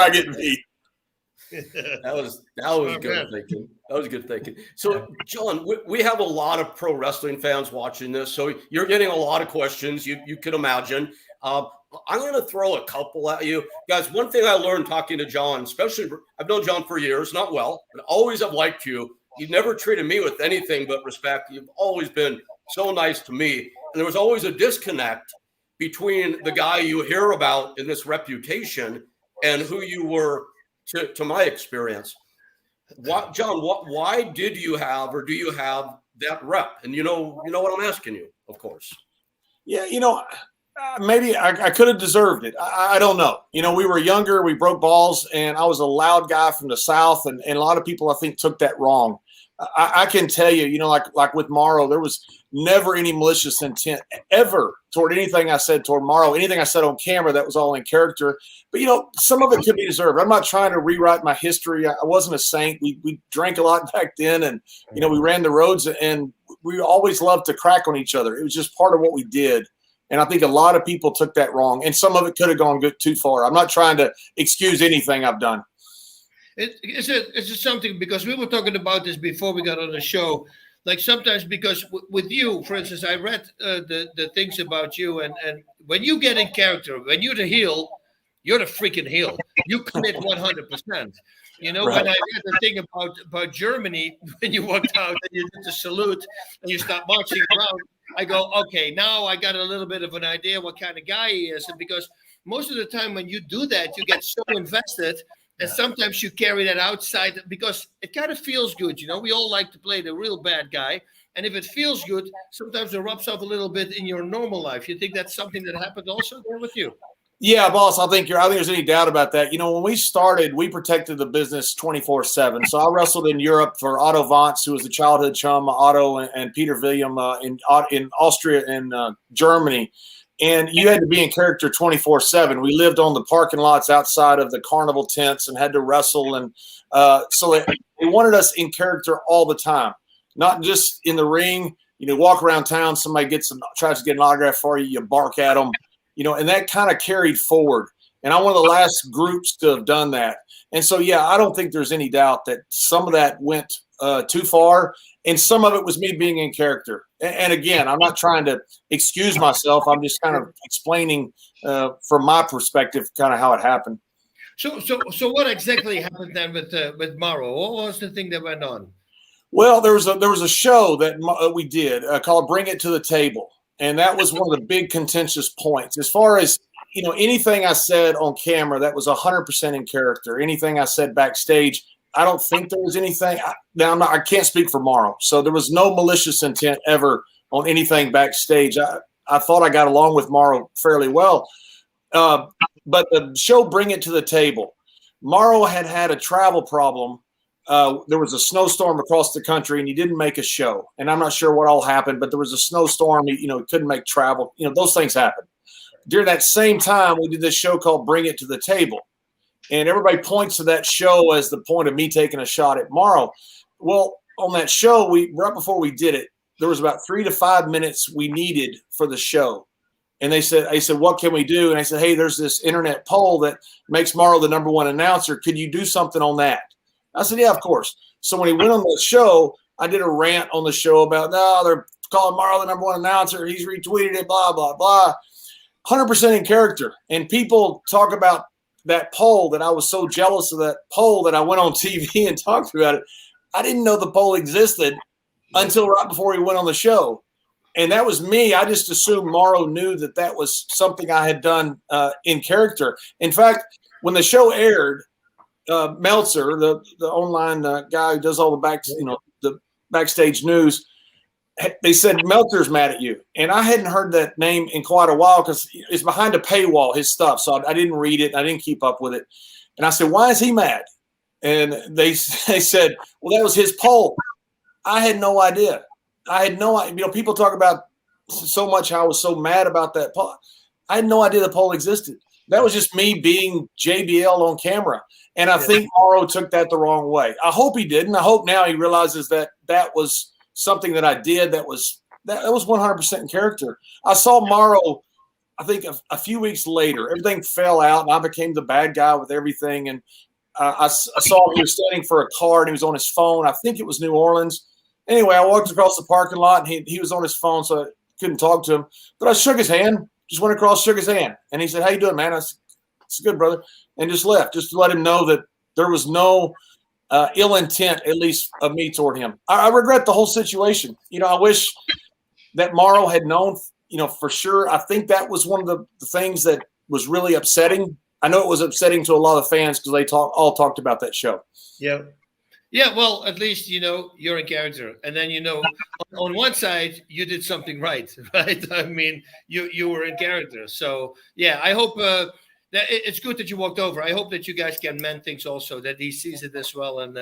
I get beat. That was good thinking. That was good thinking. So, John, we have a lot of pro wrestling fans watching this, so you're getting a lot of questions. You can imagine. I'm going to throw a couple at you guys. One thing I learned talking to John, especially I've known John for years, not well, but always have liked you. You've never treated me with anything but respect. You've always been so nice to me, and there was always a disconnect between the guy you hear about in this reputation and who you were. To my experience, John, why did you have or do you have that rep? And you know what I'm asking you, of course. Yeah, maybe I could have deserved it. I don't know. We were younger, we broke balls, and I was a loud guy from the South, and a lot of people I think took that wrong. I can tell you, like with Morrow, there was never any malicious intent ever toward anything I said toward Morrow, anything I said on camera, that was all in character. But, some of it could be deserved. I'm not trying to rewrite my history. I wasn't a saint. We drank a lot back then, and, we ran the roads, and we always loved to crack on each other. It was just part of what we did. And I think a lot of people took that wrong, and some of it could have gone too far. I'm not trying to excuse anything I've done. It's something, because we were talking about this before we got on the show. Like sometimes, because with you, for instance, I read the things about you, and when you get in character, when you're the heel, you're the freaking heel. You commit 100%. Right. When I read the thing about Germany, when you walked out and you did the salute and you start marching around, I go, okay, now I got a little bit of an idea what kind of guy he is. And because most of the time when you do that, you get so invested. And sometimes you carry that outside because it kind of feels good. We all like to play the real bad guy. And if it feels good, sometimes it rubs off a little bit in your normal life. You think that's something that happened also there with you? Yeah, boss, I think there's any doubt about that. When we started, we protected the business 24/7. So I wrestled in Europe for Otto Vance, who was a childhood chum, Otto and Peter William in Austria and Germany. And you had to be in character 24/7. We lived on the parking lots outside of the carnival tents and had to wrestle. And so they wanted us in character all the time, not just in the ring. Walk around town, somebody tries to get an autograph for you, you bark at them, and that kind of carried forward. And I'm one of the last groups to have done that. And so, yeah, I don't think there's any doubt that some of that went too far. And some of it was me being in character. And again, I'm not trying to excuse myself. I'm just kind of explaining from my perspective kind of how it happened. So what exactly happened then with Morrow? What was the thing that went on? Well, there was a show that we did called Bring It to the Table. And that was one of the big contentious points. As far as, anything I said on camera, that was 100% in character. Anything I said backstage, I don't think there was anything. I can't speak for Morrow. So there was no malicious intent ever on anything backstage. I thought I got along with Morrow fairly well. But the show Bring It to the Table, Morrow had a travel problem. There was a snowstorm across the country and he didn't make a show. And I'm not sure what all happened, but there was a snowstorm. He couldn't make travel. Those things happen. During that same time, we did this show called Bring It to the Table. And everybody points to that show as the point of me taking a shot at Morrow. Well, on that show, right before we did it, there was about 3 to 5 minutes we needed for the show. And I said, what can we do? And I said, hey, there's this internet poll that makes Morrow the number one announcer. Could you do something on that? I said, yeah, of course. So when he went on the show, I did a rant on the show about, they're calling Morrow the number one announcer. He's retweeted it, blah, blah, blah. 100% in character. And people talk about that poll, that I was so jealous of that poll that I went on TV and talked about it. I didn't know the poll existed until right before he went on the show. And that was me. I just assumed Morrow knew that that was something I had done in character. In fact, when the show aired, Meltzer, the online guy who does all the backstage news, they said Meltzer's mad at you. And I hadn't heard that name in quite a while because it's behind a paywall, his stuff. So I didn't read it. I didn't keep up with it. And I said, why is he mad? And they said, well, that was his poll. I had no idea. I had no idea. People talk about so much how I was so mad about that poll. I had no idea the poll existed. That was just me being JBL on camera. And I think Morrow took that the wrong way. I hope he didn't. I hope now he realizes that that was something that I did that was 100% in character. I saw Morrow, I think a few weeks later. Everything fell out, and I became the bad guy with everything. And I saw him. He was standing for a car, and he was on his phone. I think it was New Orleans. Anyway, I walked across the parking lot, and he was on his phone, so I couldn't talk to him. But I shook his hand, just went across, shook his hand. And he said, how you doing, man? I said, it's good, brother. And just left, just to let him know that there was no ill intent, at least of me toward him. I regret the whole situation. I wish that Morrow had known, for sure. I think that was one of the things that was really upsetting. I know it was upsetting to a lot of fans because they all talked about that show. Yeah. Yeah, well, at least, you're in character. And then, on one side, you did something right? I mean, you were in character. So, yeah, I hope that it's good that you walked over. I hope that you guys can mend things also, that he sees it as well and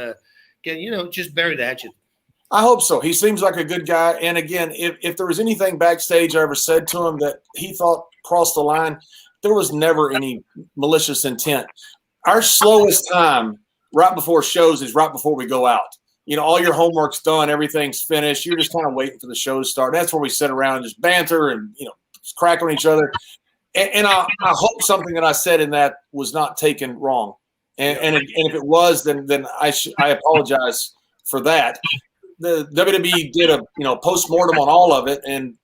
can, just bury the hatchet. I hope so. He seems like a good guy. And, again, if there was anything backstage I ever said to him that he thought crossed the line, there was never any malicious intent. Our slowest time right before shows is right before we go out. All your homework's done, everything's finished. You're just kind of waiting for the show to start. That's where we sit around and just banter and, just crack on each other. And I hope something that I said in that was not taken wrong. And if it was, then I apologize for that. The WWE did a postmortem on all of it and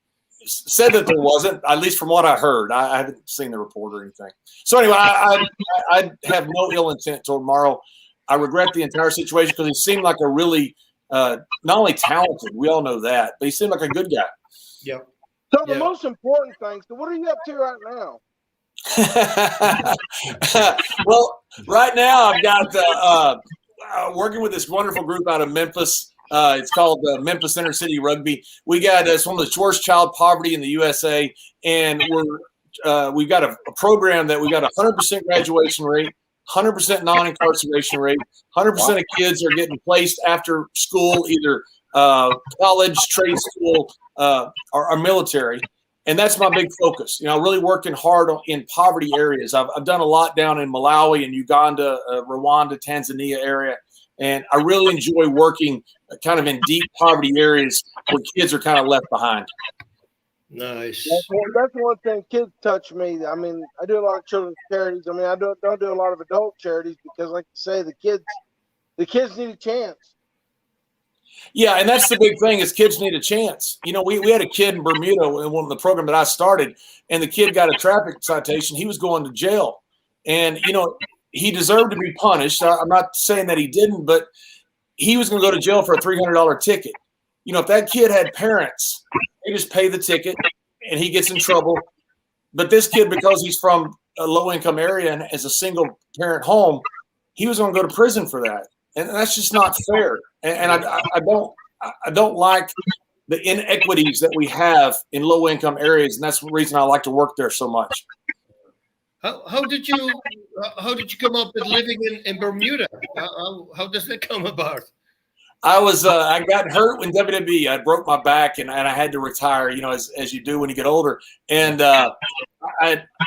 said that there wasn't, at least from what I heard. I haven't seen the report or anything. So anyway, I have no ill intent toward Morrow. I regret the entire situation because he seemed like a really not only talented, we all know that, but he seemed like a good guy. Yeah. So the most important thing, so what are you up to right now? Well, right now I've got working with this wonderful group out of Memphis. It's called Memphis Inner City Rugby. We got it's one of the worst child poverty in the USA, and we've got a program that we got 100% graduation rate, 100% non-incarceration rate, 100% of kids are getting placed after school, either college, trade school, or military. And that's my big focus. Really working hard in poverty areas. I've done a lot down in Malawi and Uganda, Rwanda, Tanzania area. And I really enjoy working kind of in deep poverty areas where kids are kind of left behind. Nice. That's one thing. Kids touch me. I mean, I do a lot of children's charities. I mean, I don't do a lot of adult charities because, like you say, the kids need a chance. Yeah, and that's the big thing is kids need a chance. We had a kid in Bermuda in one of the program that I started, and the kid got a traffic citation. He was going to jail, and he deserved to be punished. I'm not saying that he didn't, but he was going to go to jail for a $300 ticket. If that kid had parents, they just pay the ticket, and he gets in trouble. But this kid, because he's from a low-income area and as a single-parent home, he was going to go to prison for that. And that's just not fair. And I don't like the inequities that we have in low income areas, and that's the reason I like to work there so much. How did you come up with living in Bermuda? How does that come about? I got hurt when WWE. I broke my back and I had to retire. As you do when you get older. And I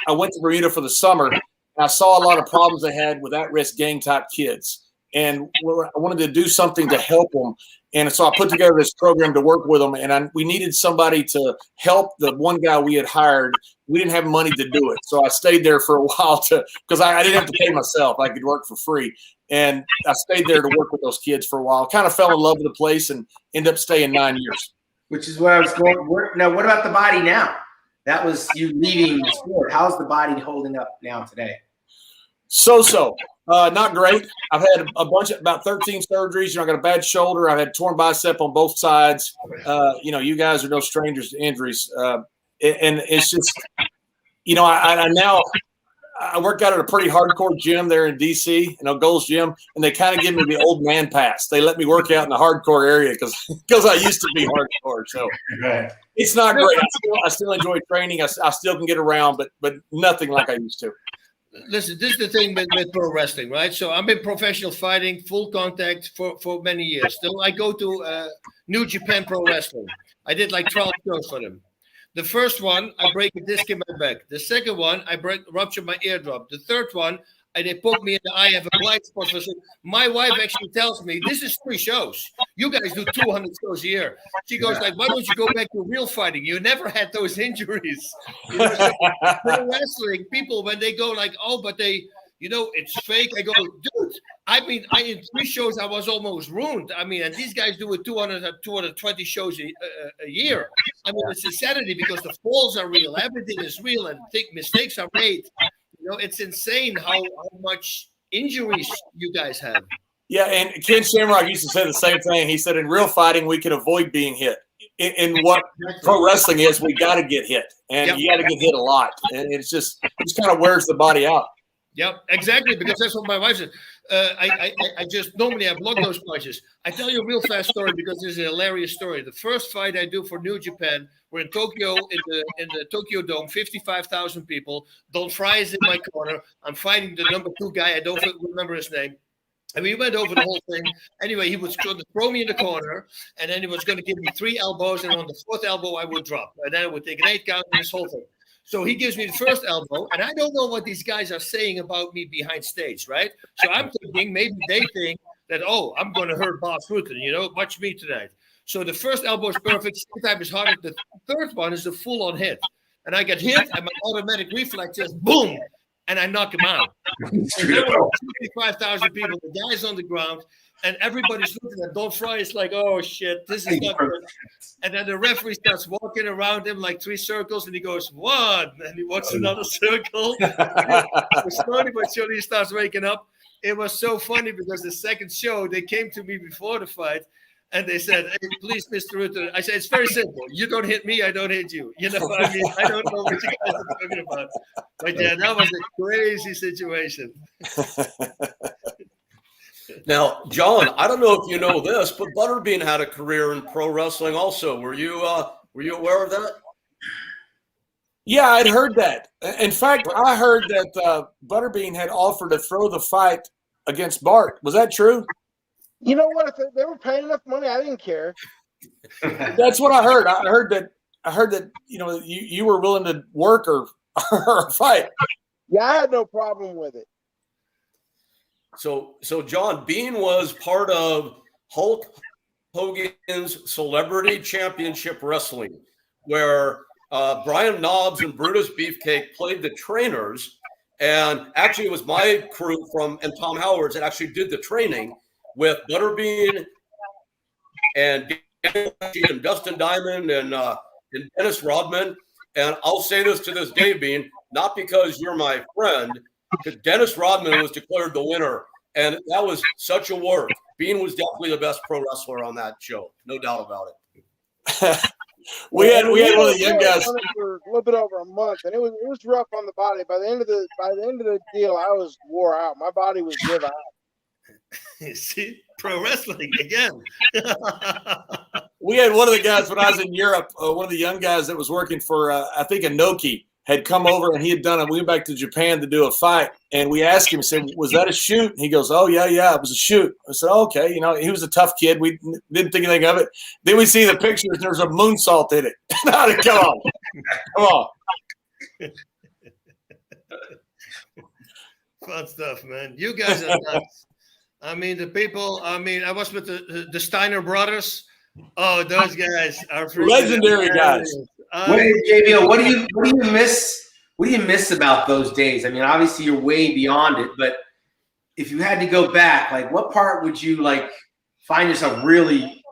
went to Bermuda for the summer. And I saw a lot of problems they had with at-risk gang type kids. And I wanted to do something to help them. And so I put together this program to work with them. And we needed somebody to help the one guy we had hired. We didn't have money to do it. So I stayed there for a while because I didn't have to pay myself. I could work for free. And I stayed there to work with those kids for a while. Kind of fell in love with the place and ended up staying 9 years. which is what I was going. Now, what about the body now? That was you leaving the sport. How's the body holding up now today? So. Not great. I've had about 13 surgeries. I got a bad shoulder. I've had torn bicep on both sides. You guys are no strangers to injuries. And it's just, I work out at a pretty hardcore gym there in DC, Gold's Gym, and they kind of give me the old man pass. They let me work out in the hardcore area because I used to be hardcore. So it's not great. I still enjoy training. I still can get around, but nothing like I used to. Listen, this is the thing with pro wrestling, right? So I've been professional fighting, full contact for many years. Still, I go to New Japan Pro Wrestling. I did like 12 shows for them. The first one, I break a disc in my back. The second one, I rupture my eardrum. The third one, they poke me in the eye, have a blind spot. My wife actually tells me, this is 3 shows. You guys do 200 shows a year. She goes like, why don't you go back to real fighting? You never had those injuries. Pro wrestling, people, when they go like, oh, but they, it's fake. I go, dude, in 3 shows, I was almost ruined. And these guys do 220 shows a year. It's insanity because the falls are real. Everything is real and mistakes are made. It's insane how much injuries you guys have. Yeah, and Ken Shamrock used to say the same thing. He said, in real fighting, we can avoid being hit. In what pro wrestling is, we got to get hit. And you got to get hit a lot. And it just kind of wears the body out. Yep, exactly, because that's what my wife said. I just normally I block those punches. I tell you a real fast story because this is a hilarious story. The first fight I do for New Japan, we're in Tokyo in the Tokyo Dome, 55,000 people. Don Fry is in my corner. I'm fighting the number 2 guy. I don't remember his name. And we went over the whole thing. Anyway, he was going to throw me in the corner, and then he was going to give me 3 elbows, and on the 4th elbow I would drop, and then I would take an 8 count and this whole thing. So he gives me the first elbow, and I don't know what these guys are saying about me behind stage, right? So I'm thinking maybe they think that, oh, I'm going to hurt Bob Fruiten, watch me tonight. So the first elbow is perfect. Second time is harder. The third one is a full-on hit. And I get hit, and my automatic reflex is boom, and I knock him out. 55,000 people, the guy's on the ground, and everybody's looking at Don Fry. It's like, oh, shit, this is not good. And then the referee starts walking around him like 3 circles, and he goes, 1, and he walks another circle. Slowly but surely he starts waking up. It was so funny because the second show, they came to me before the fight, and they said, hey, please, Mr. Rutter. I said, it's very simple. You don't hit me, I don't hit you. I don't know what you guys are talking about. But yeah, that was a crazy situation. Now, John, I don't know if you know this, but Butterbean had a career in pro wrestling also. Were you aware of that? Yeah, I'd heard that. In fact, I heard that Butterbean had offered to throw the fight against Bart. Was that true? You know what? If they were paying enough money, I didn't care. That's what I heard. I heard that you were willing to work or fight. Yeah, I had no problem with it. So John, Bean was part of Hulk Hogan's Celebrity Championship Wrestling, where Brian Knobbs and Brutus Beefcake played the trainers. And actually, it was my crew and Tom Howard's that actually did the training with Butterbean and Dustin Diamond and Dennis Rodman. And I'll say this to this day, Bean, not because you're my friend, because Dennis Rodman was declared the winner, and that was such a work. Bean was definitely the best pro wrestler on that show, no doubt about it. we had one of the young guys for a little bit over a month, and it was rough on the body. By the end of the deal, I was wore out. My body was give out. See, pro wrestling again. We had one of the guys when I was in Europe, one of the young guys that was working for, I think, Inoki, had come over and he had done it. We went back to Japan to do a fight, and we asked him, said, was that a shoot? And he goes, oh, yeah, it was a shoot. I said, oh, okay. He was a tough kid. We didn't think anything of it. Then we see the pictures, and there's a moonsault in it. Come on. Fun stuff, man. You guys are nuts. I was with the Steiner brothers. Oh, those guys are legendary guys. JBL, what do you miss? What do you miss about those days? Obviously you're way beyond it, but if you had to go back, like what part would you find yourself really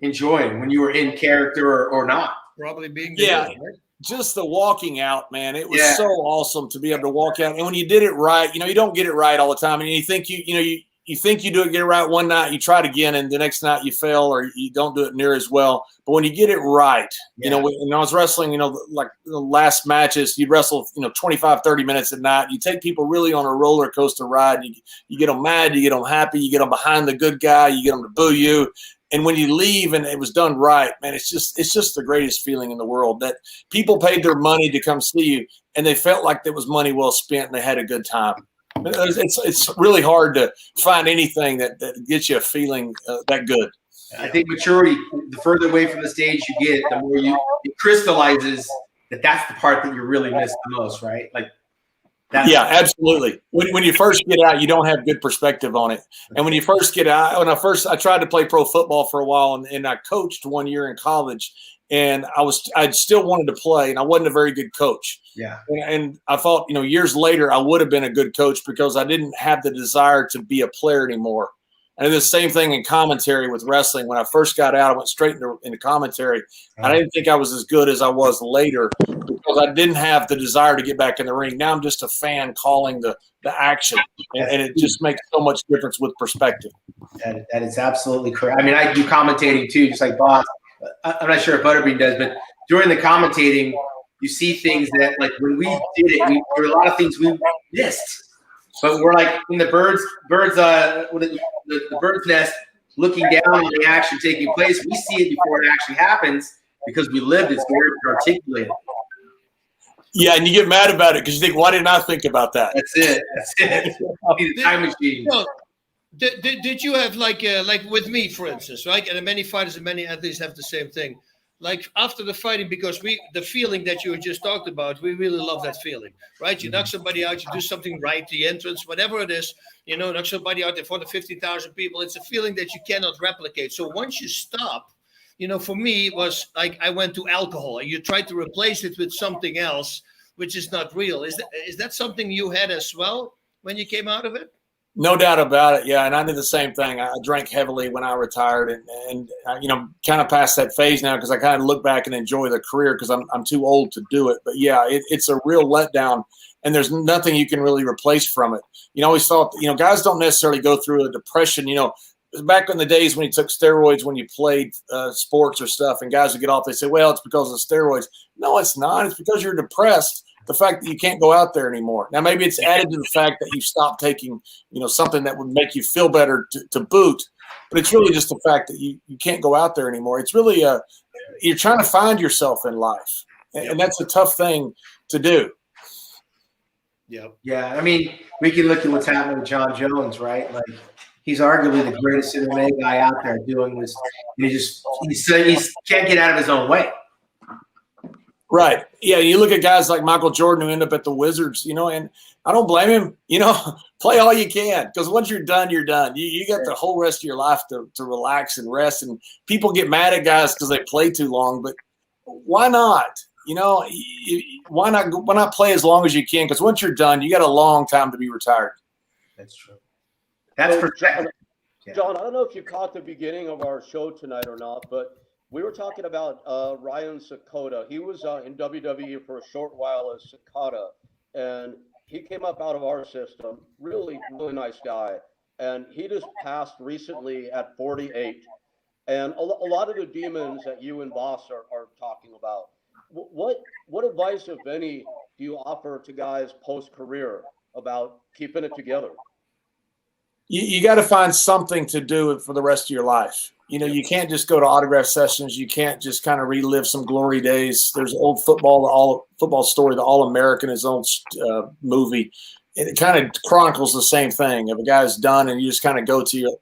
enjoying when you were in character or not? Probably being Yeah. villain, right? Just the walking out, man. It was so awesome to be able to walk out. And when you did it right, you don't get it right all the time. And you think you think you get it right one night, you try it again, and the next night you fail or you don't do it near as well. But when you get it right, when I was wrestling, like the last matches, you'd wrestle, 25, 30 minutes at night. You take people really on a roller coaster ride. You get them mad, you get them happy, you get them behind the good guy, you get them to boo you. And when you leave and it was done right, man, it's just the greatest feeling in the world that people paid their money to come see you and they felt like it was money well spent and they had a good time. It's really hard to find anything that gets you a feeling that good. I think maturity, the further away from the stage you get, the more it crystallizes that's the part that you really miss the most, right? Like yeah, absolutely. When you first get out, you don't have good perspective on it. And when you first get out, I tried to play pro football for a while, and I coached 1 year in college, and I still wanted to play, and I wasn't a very good coach. Yeah. And I thought, years later, I would have been a good coach because I didn't have the desire to be a player anymore. And the same thing in commentary with wrestling. When I first got out, I went straight into commentary. I didn't think I was as good as I was later because I didn't have the desire to get back in the ring. Now I'm just a fan calling the action, and it just makes so much difference with perspective. That is absolutely correct. I mean, I do commentating too, just like Boss. I'm not sure if Butterbean does, but during the commentating, you see things that, like, when we did it, there were a lot of things we missed. But we're like in the bird's nest, looking down on the action taking place. We see it before it actually happens because we lived it, so we're able to articulate it. Yeah, and you get mad about it because you think, why didn't I think about that? That's it. You need a time machine. No, did you have like with me, for instance, right? And many fighters and many athletes have the same thing. Like after the fighting, because the feeling that you just talked about, we really love that feeling, right? You knock somebody out, you do something right, the entrance, whatever it is, knock somebody out in front of 50,000 people. It's a feeling that you cannot replicate. So once you stop, for me, it was like I went to alcohol and you try to replace it with something else, which is not real. Is that something you had as well when you came out of it? No doubt about it. Yeah. And I did the same thing. I drank heavily when I retired and kind of past that phase now because I kind of look back and enjoy the career because I'm too old to do it. But yeah, it's a real letdown and there's nothing you can really replace from it. I always thought, guys don't necessarily go through a depression, back in the days when you took steroids, when you played sports or stuff and guys would get off, they say, well, it's because of steroids. No, it's not. It's because you're depressed. The fact that you can't go out there anymore. Now, maybe it's added to the fact that you stopped taking, something that would make you feel better to boot. But it's really just the fact that you can't go out there anymore. It's really you're trying to find yourself in life. And that's a tough thing to do. Yeah. I mean, we can look at what's happening with John Jones, right? Like, he's arguably the greatest MMA guy out there doing this. And he can't get out of his own way. Right. Yeah. You look at guys like Michael Jordan who end up at the Wizards, and I don't blame him. Play all you can because once you're done, you're done. You got the whole rest of your life to relax and rest. And people get mad at guys because they play too long, but why not? Why not play as long as you can? Because once you're done, you got a long time to be retired. That's true. That's for John, I don't know if you caught the beginning of our show tonight or not, but we were talking about Ryan Sakota. He was in WWE for a short while as Sakata, and he came up out of our system. Really, really nice guy. And he just passed recently at 48. And a lot of the demons that you and Boss are talking about. What advice, if any, do you offer to guys post-career about keeping it together? You got to find something to do for the rest of your life. You can't just go to autograph sessions. You can't just kind of relive some glory days. There's old football story, the All-American, his own movie. And it kind of chronicles the same thing. If a guy's done and you just kind of go to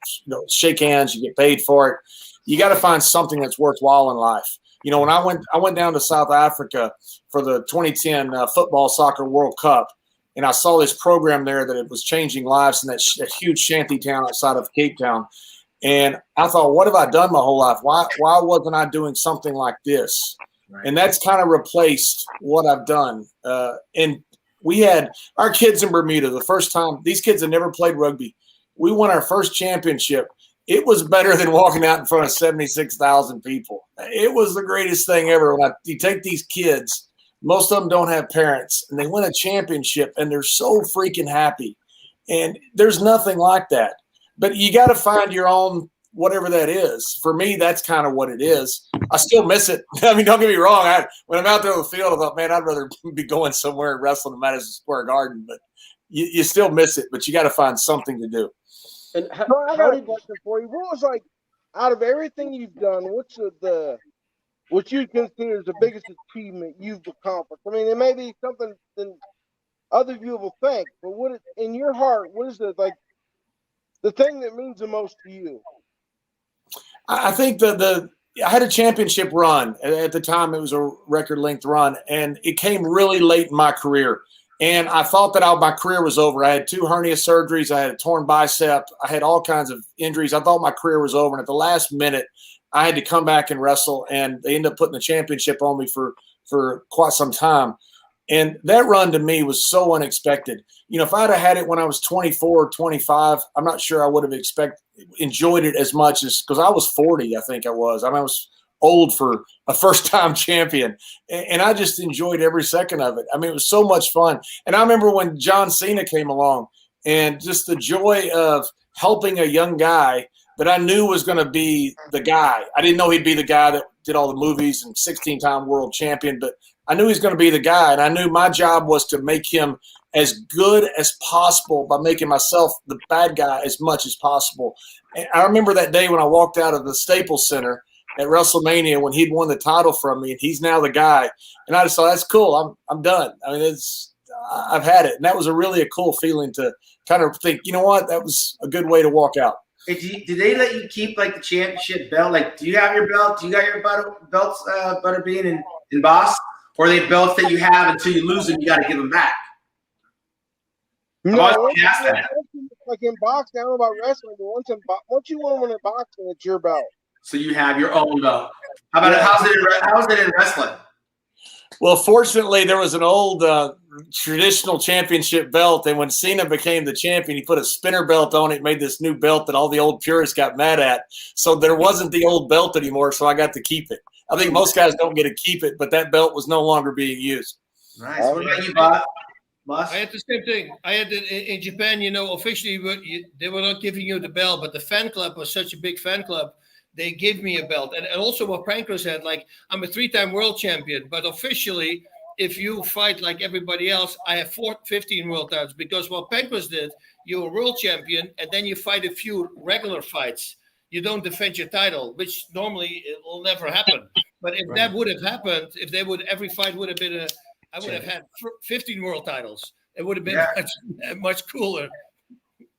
shake hands, you get paid for it. You got to find something that's worthwhile in life. When I went down to South Africa for the 2010 football soccer World Cup, and I saw this program there that it was changing lives in that huge shanty town outside of Cape Town. And I thought, what have I done my whole life? Why wasn't I doing something like this? Right. And that's kind of replaced what I've done. And we had our kids in Bermuda the first time. These kids had never played rugby. We won our first championship it was better than walking out in front of 76,000 people. It was the greatest thing ever. You take these kids, most of them don't have parents, and they win a championship, and they're so freaking happy. And there's nothing like that. But you got to find your own whatever that is. For me, that's kind of what it is. I still miss it. I mean, don't get me wrong. When I'm out there on the field, I thought, man, I'd rather be going somewhere and wrestling in Madison Square Garden. But you still miss it, but you got to find something to do. And I got a question for you. What was, like, out of everything you've done, what's what you consider is the biggest achievement you've accomplished? I mean, it may be something that other people will think, but in your heart, what is the thing that means the most to you? I think I had a championship run. At the time, it was a record-length run, and it came really late in my career. And I thought that my career was over. I had 2 hernia surgeries. I had a torn bicep. I had all kinds of injuries. I thought my career was over. And at the last minute, I had to come back and wrestle. And they ended up putting the championship on me for quite some time. And that run to me was so unexpected. You know, if I'd have had it when I was 24 or 25, I'm not sure I would have enjoyed it as much as, because I was 40, I think I was. I mean, I was old for a first-time champion, and I just enjoyed every second of it. I mean, it was so much fun. And I remember when John Cena came along, and just the joy of helping a young guy that I knew was going to be the guy. I didn't know he'd be the guy that did all the movies and 16-time world champion, but I knew he was going to be the guy, and I knew my job was to make him as good as possible by making myself the bad guy as much as possible. And I remember that day when I walked out of the Staples Center at WrestleMania when he'd won the title from me, and he's now the guy. And I just thought, that's cool. I'm done. I mean, I've had it. And that was a cool feeling to kind of think, you know what, that was a good way to walk out. Hey, did they let you keep, like, the championship belt? Like, do you have your belt? Do you got your belts, Butterbean and Boss? Or are they belts that you have until you lose them, you got to give them back? No, like in boxing, I don't know about wrestling, but once you win in boxing, it's your belt. So you have your own belt. How's it in wrestling? Well, fortunately, there was an old traditional championship belt, and when Cena became the champion, he put a spinner belt on it, made this new belt that all the old purists got mad at. So there wasn't the old belt anymore, so I got to keep it. I think most guys don't get to keep it, but that belt was no longer being used. Nice. What about you, Bob? I had the same thing. I had it in Japan, officially they were not giving you the belt, but the fan club was such a big fan club. They gave me a belt. And also what Prankler said, like, I'm a 3-time world champion, but officially, if you fight like everybody else, I have 15 world titles, because what Prankler did, you're a world champion, and then you fight a few regular fights. You don't defend your title, which normally it will never happen. But if that would have happened, if every fight would have been I would have had 15 world titles. It would have been much cooler.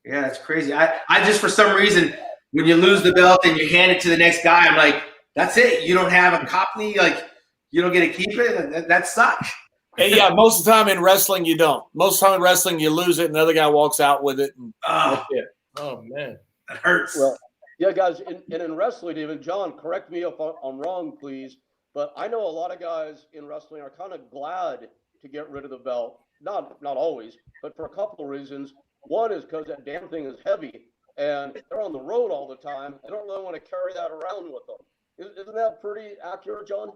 Yeah, that's crazy. I just, for some reason, when you lose the belt and you hand it to the next guy, I'm like, that's it. You don't have a copy. Like, you don't get to keep it. That sucks. Hey, yeah, most of the time in wrestling, you don't. Most of the time in wrestling, you lose it, and the other guy walks out with it. And that's it. Oh, man. That hurts. Well, yeah, guys, in wrestling, even John, correct me if I'm wrong, please. But I know a lot of guys in wrestling are kind of glad to get rid of the belt. Not always, but for a couple of reasons. One is because that damn thing is heavy, and they're on the road all the time. They don't really want to carry that around with them. Isn't that pretty accurate, John?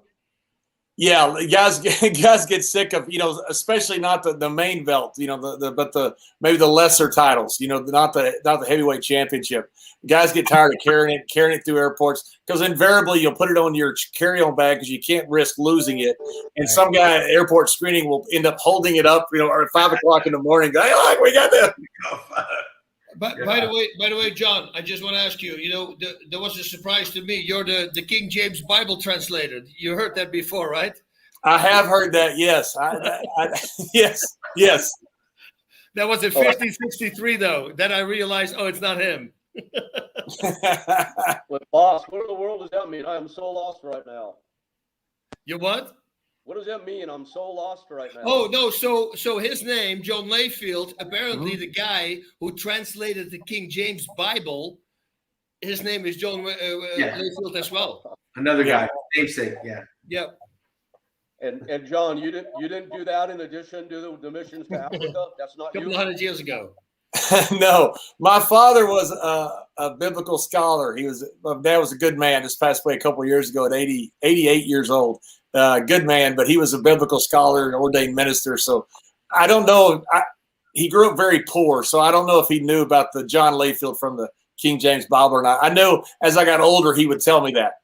Yeah, guys get sick of, especially not the main belt, but maybe the lesser titles, not the heavyweight championship. Guys get tired of carrying it through airports, because invariably you'll put it on your carry-on bag because you can't risk losing it. And some guy at airport screening will end up holding it up, or at 5 o'clock in the morning. Go, hey, look, we got this. But by the way, John, I just want to ask you, there was a surprise to me. You're the King James Bible translator. You heard that before, right? I have heard that. Yes. Yes. That was in 1563, though. Then I realized, it's not him. But boss, what in the world does that mean? I am so lost right now. You what? What does that mean? I'm so lost right now. Oh, no. So his name, John Layfield, apparently the guy who translated the King James Bible, his name is John Layfield as well. Another guy, namesake, yeah. Yep. And John, you didn't do that in addition to the missions to Africa? That's not a couple you? hundred years ago. No, my father was a biblical scholar. My dad was a good man. Just passed away a couple of years ago at 88 years old. Good man, but he was a biblical scholar and ordained minister. So I don't know. He grew up very poor, so I don't know if he knew about the John Layfield from the King James Bible or not. I know as I got older, he would tell me that.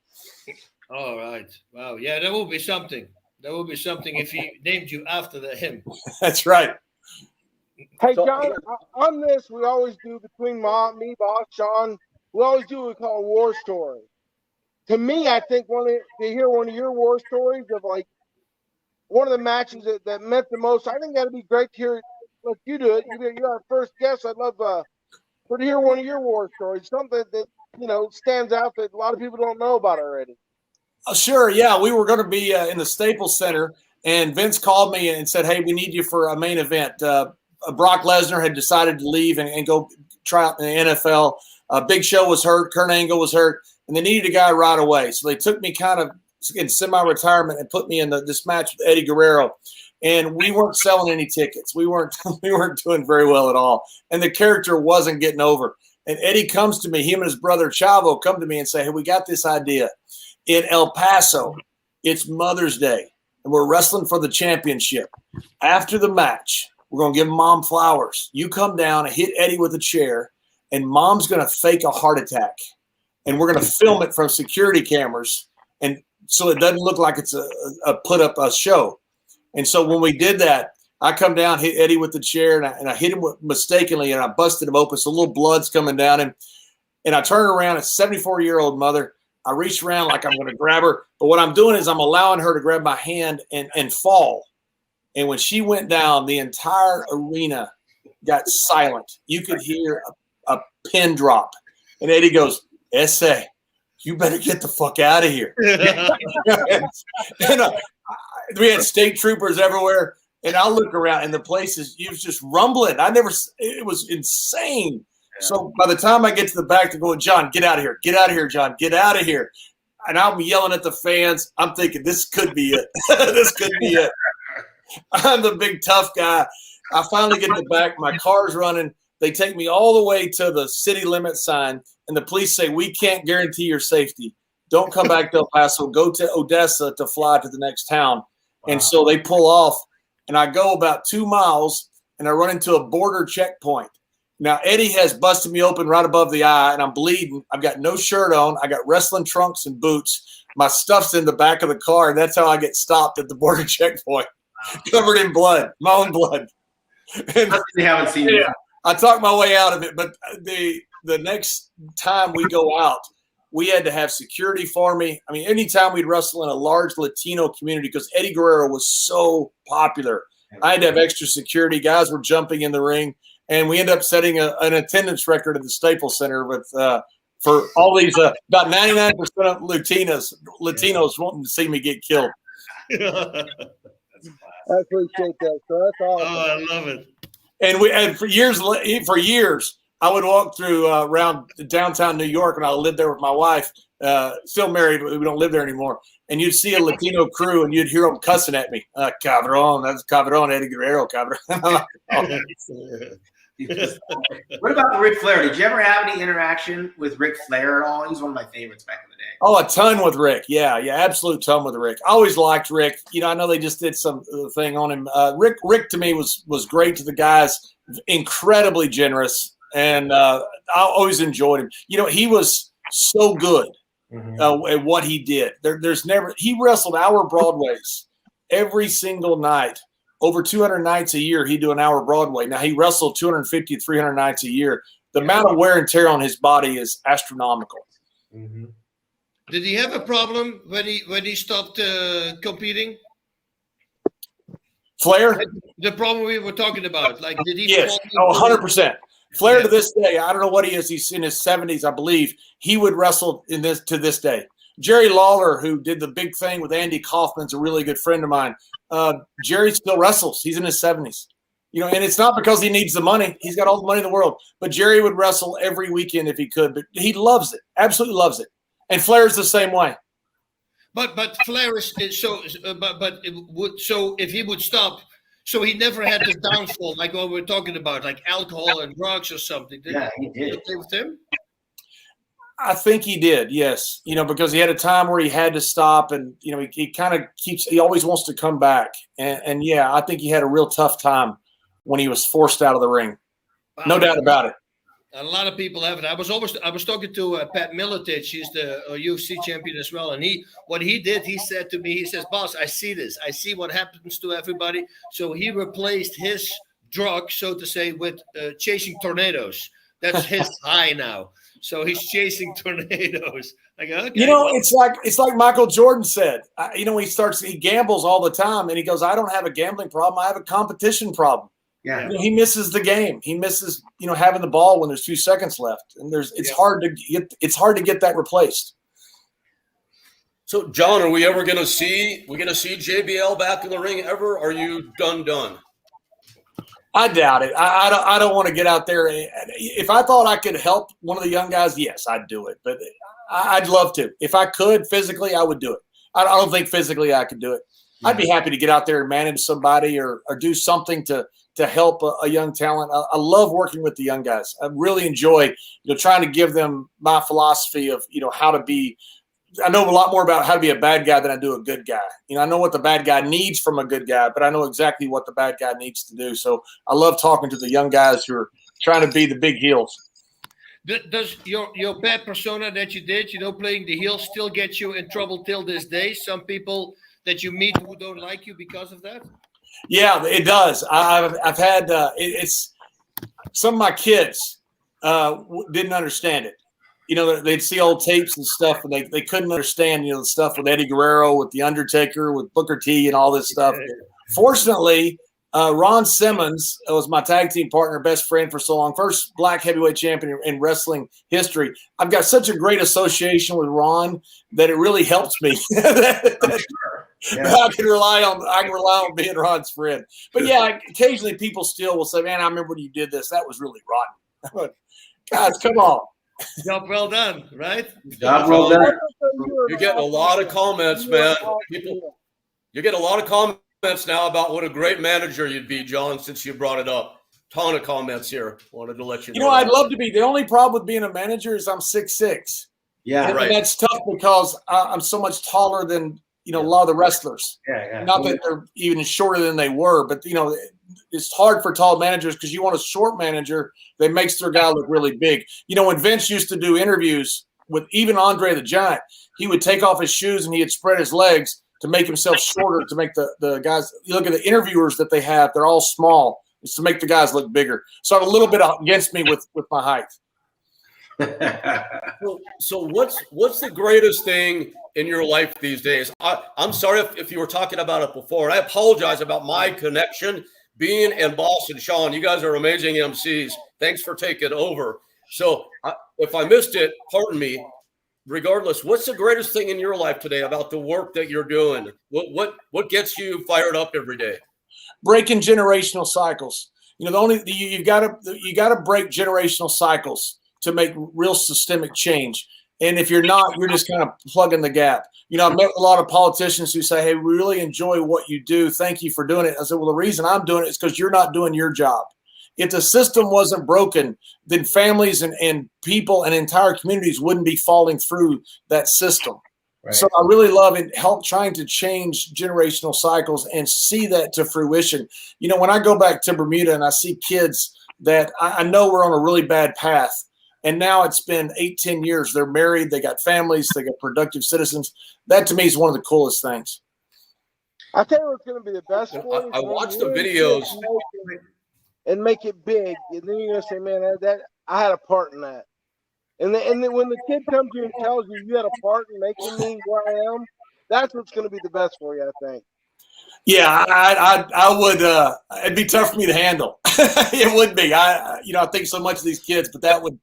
All right. Wow. Yeah, that would be something. That would be something if he named you after him. That's right. Hey, So- John, on this, we always do between me, Boss, Sean, we always do what we call a war story. To me, I think to hear one of your war stories of like one of the matches that meant the most, I think that'd be great to hear. Let you do it. You're our first guest. I'd love to hear one of your war stories, something that stands out that a lot of people don't know about already. Sure. Yeah, we were going to be in the Staples Center, and Vince called me and said, "Hey, we need you for a main event." Brock Lesnar had decided to leave and go try out in the NFL. Big Show was hurt. Kurt Angle was hurt, and they needed a guy right away. So they took me kind of in semi-retirement and put me in this match with Eddie Guerrero. And we weren't selling any tickets. We weren't doing very well at all. And the character wasn't getting over. And Eddie comes to me, him and his brother Chavo come to me and say, "Hey, we got this idea. In El Paso, it's Mother's Day, and we're wrestling for the championship. After the match, we're going to give Mom flowers. You come down and hit Eddie with a chair, and Mom's going to fake a heart attack. And we're going to film it from security cameras, and so it doesn't look like it's a put-up a show." And so when we did that, I come down, hit Eddie with the chair, and I hit him mistakenly, and I busted him open. So a little blood's coming down him. And I turn around, it's 74-year-old mother. I reach around like I'm going to grab her. But what I'm doing is I'm allowing her to grab my hand and fall. And when she went down, the entire arena got silent. You could hear a pin drop. And Eddie goes, "Esse, you better get the fuck out of here." and we had state troopers everywhere. And I look around, and the place was just rumbling. It was insane. Yeah. So by the time I get to the back, they're going, "John, get out of here. Get out of here, John. Get out of here." And I'm yelling at the fans. I'm thinking, this could be it. This could be it. I'm the big tough guy. I finally get to the back. My car's running. They take me all the way to the city limit sign, and the police say, "We can't guarantee your safety. Don't come back to El Paso. Go to Odessa to fly to the next town." Wow. And so they pull off, and I go about 2 miles, and I run into a border checkpoint. Now, Eddie has busted me open right above the eye, and I'm bleeding. I've got no shirt on. I got wrestling trunks and boots. My stuff's in the back of the car, and that's how I get stopped at the border checkpoint, covered in blood, my own blood. And they haven't seen it. I talked my way out of it, but the next time we go out, we had to have security for me. I mean, anytime we'd wrestle in a large Latino community, because Eddie Guerrero was so popular, I had to have extra security. Guys were jumping in the ring, and we ended up setting an attendance record at the Staples Center with for all these about 99% of Latinos wanting to see me get killed. I appreciate that. So that's awesome. Oh, I love it. And for years, I would walk through around downtown New York when I lived there with my wife, still married, but we don't live there anymore. And you'd see a Latino crew, and you'd hear them cussing at me. "Cabron, that's Cabron, Eddie Guerrero, Cabron." What about Ric Flair? Did you ever have any interaction with Ric Flair at all? He's one of my favorites back in the day. Oh, a ton with Rick. Yeah, absolute ton with Rick. I always liked Rick. I know they just did some thing on him. Rick to me was great to the guys, incredibly generous, and I always enjoyed him. He was so good at what he did. He wrestled hour Broadways every single night. Over 200 nights a year, he'd do an hour Broadway. Now, he wrestled 250 to 300 nights a year. The amount of wear and tear on his body is astronomical. Mm-hmm. Did he have a problem when he stopped competing? Flair? The problem we were talking about. Like, did he? Yes. 100%. Flair to this day, I don't know what he is. He's in his 70s, I believe. He would wrestle to this day. Jerry Lawler, who did the big thing with Andy Kaufman's a really good friend of mine. Jerry still wrestles. He's in his 70s. And it's not because he needs the money. He's got all the money in the world. But Jerry would wrestle every weekend if he could. But he loves it. Absolutely loves it. And Flair's the same way. But Flair is so. But it would, so if he would stop, So he never had the downfall like what we're talking about, like alcohol and drugs or something. Yeah, he did. You play with him? I think he did, yes. Because he had a time where he had to stop, and he kind of he always wants to come back, and yeah, I think he had a real tough time when he was forced out of the ring. Wow. No doubt about it. A lot of people have it. I was talking to Pat Miletich. He's the UFC champion as well, and what he did, he said to me, he says, "Boss, I see this. I see what happens to everybody." So he replaced his drug, so to say, with chasing tornadoes. That's his high now. So he's chasing tornadoes. I go, okay. It's like Michael Jordan said. He gambles all the time, and he goes, "I don't have a gambling problem. I have a competition problem." Yeah. He misses the game. He misses, having the ball when there's 2 seconds left, and it's hard to get that replaced. So, John, are we ever going to see JBL back in the ring ever? Or are you done? I doubt it. I don't want to get out there. If I thought I could help one of the young guys, yes, I'd do it. But I'd love to. If I could physically, I would do it. I don't think physically I could do it. Yeah. I'd be happy to get out there and manage somebody or do something to help a young talent. I love working with the young guys. I really enjoy trying to give them my philosophy of how to be. I know a lot more about how to be a bad guy than I do a good guy. I know what the bad guy needs from a good guy, but I know exactly what the bad guy needs to do. So I love talking to the young guys who are trying to be the big heels. Does your bad persona that you did, playing the heel, still get you in trouble till this day? Some people that you meet who don't like you because of that? Yeah, it does. I've had it's some of my kids didn't understand it. They'd see old tapes and stuff, and they couldn't understand, the stuff with Eddie Guerrero, with The Undertaker, with Booker T, and all this stuff. Fortunately, Ron Simmons was my tag team partner, best friend for so long, first black heavyweight champion in wrestling history. I've got such a great association with Ron that it really helps me. I can rely on being Ron's friend. But yeah, occasionally people still will say, "Man, I remember when you did this. That was really rotten." Guys, come on. Job well done, right? Job well done. You're getting a lot of comments, man. You're getting a lot of comments now about what a great manager you'd be, John, since you brought it up. Ton of comments here. Wanted to let you know. I'd love to be. The only problem with being a manager is I'm 6'6". Yeah, right. And that's tough because I'm so much taller than a lot of the wrestlers. Yeah. Not that they're even shorter than they were, but it's hard for tall managers because you want a short manager that makes their guy look really big. When Vince used to do interviews with even Andre the Giant, he would take off his shoes and he'd spread his legs to make himself shorter, to make the guys – you look at the interviewers that they have, they're all small. It's to make the guys look bigger. So I have a little bit against me with my height. So what's the greatest thing in your life these days? I'm sorry if you were talking about it before. I apologize about my connection. Bean and Boss and Sean, you guys are amazing MCs. Thanks for taking over. So if I missed it, pardon me. Regardless, what's the greatest thing in your life today about the work that you're doing? What gets you fired up every day? Breaking generational cycles. You got to break generational cycles to make real systemic change. And if you're not, you're just kind of plugging the gap. I've met a lot of politicians who say, "Hey, we really enjoy what you do. Thank you for doing it." I said, "Well, the reason I'm doing it is because you're not doing your job. If the system wasn't broken, then families and people and entire communities wouldn't be falling through that system." Right. So I really love and help trying to change generational cycles and see that to fruition. When I go back to Bermuda and I see kids that I know we're on a really bad path, and now it's been 8-10 years. They're married. They got families. They got productive citizens. That, to me, is one of the coolest things. I tell you what's going to be the best for you. I watched the videos. And make it big. And then you're going to say, "Man, that I had a part in that." And then when the kid comes to you and tells you had a part in making me where I am, that's what's going to be the best for you, I think. Yeah, I would. It'd be tough for me to handle. It would be. I think so much of these kids, but that would,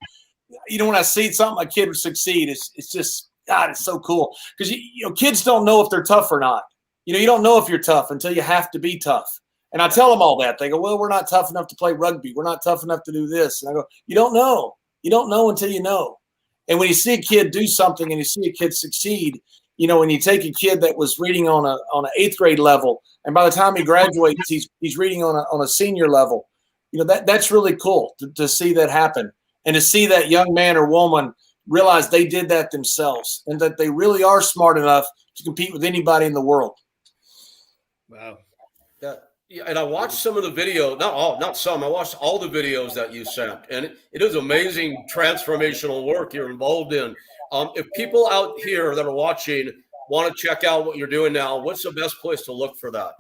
when I see something a kid would succeed, it's just, God, it's so cool because kids don't know if they're tough or not. You don't know if you're tough until you have to be tough. And I tell them all that. They go, "Well, we're not tough enough to play rugby. We're not tough enough to do this." And I go, "You don't know. You don't know until you know." And when you see a kid do something and you see a kid succeed, You know, when you take a kid that was reading on an 8th grade level, and by the time he graduates, he's reading on a senior level. You know, that's really cool to see that happen, and to see that young man or woman realize they did that themselves and that they really are smart enough to compete with anybody in the world. Wow. Yeah, and I watched some of the video, not some, I watched all the videos that you sent, and it is amazing transformational work you're involved in. If people out here that are watching want to check out what you're doing now, what's the best place to look for that?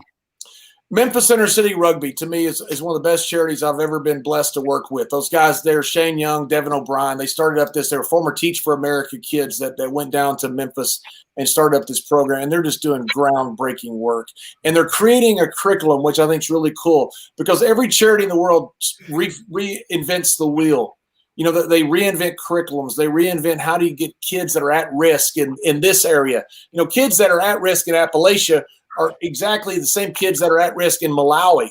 Memphis Inner City Rugby, to me, is one of the best charities I've ever been blessed to work with. Those guys there, Shane Young, Devin O'Brien, they started up this. They were former Teach for America kids that went down to Memphis and started up this program, and they're just doing groundbreaking work. And they're creating a curriculum, which I think is really cool, because every charity in the world reinvents the wheel. You know, they reinvent curriculums. They reinvent how do you get kids that are at risk in this area. You know, kids that are at risk in Appalachia are exactly the same kids that are at risk in Malawi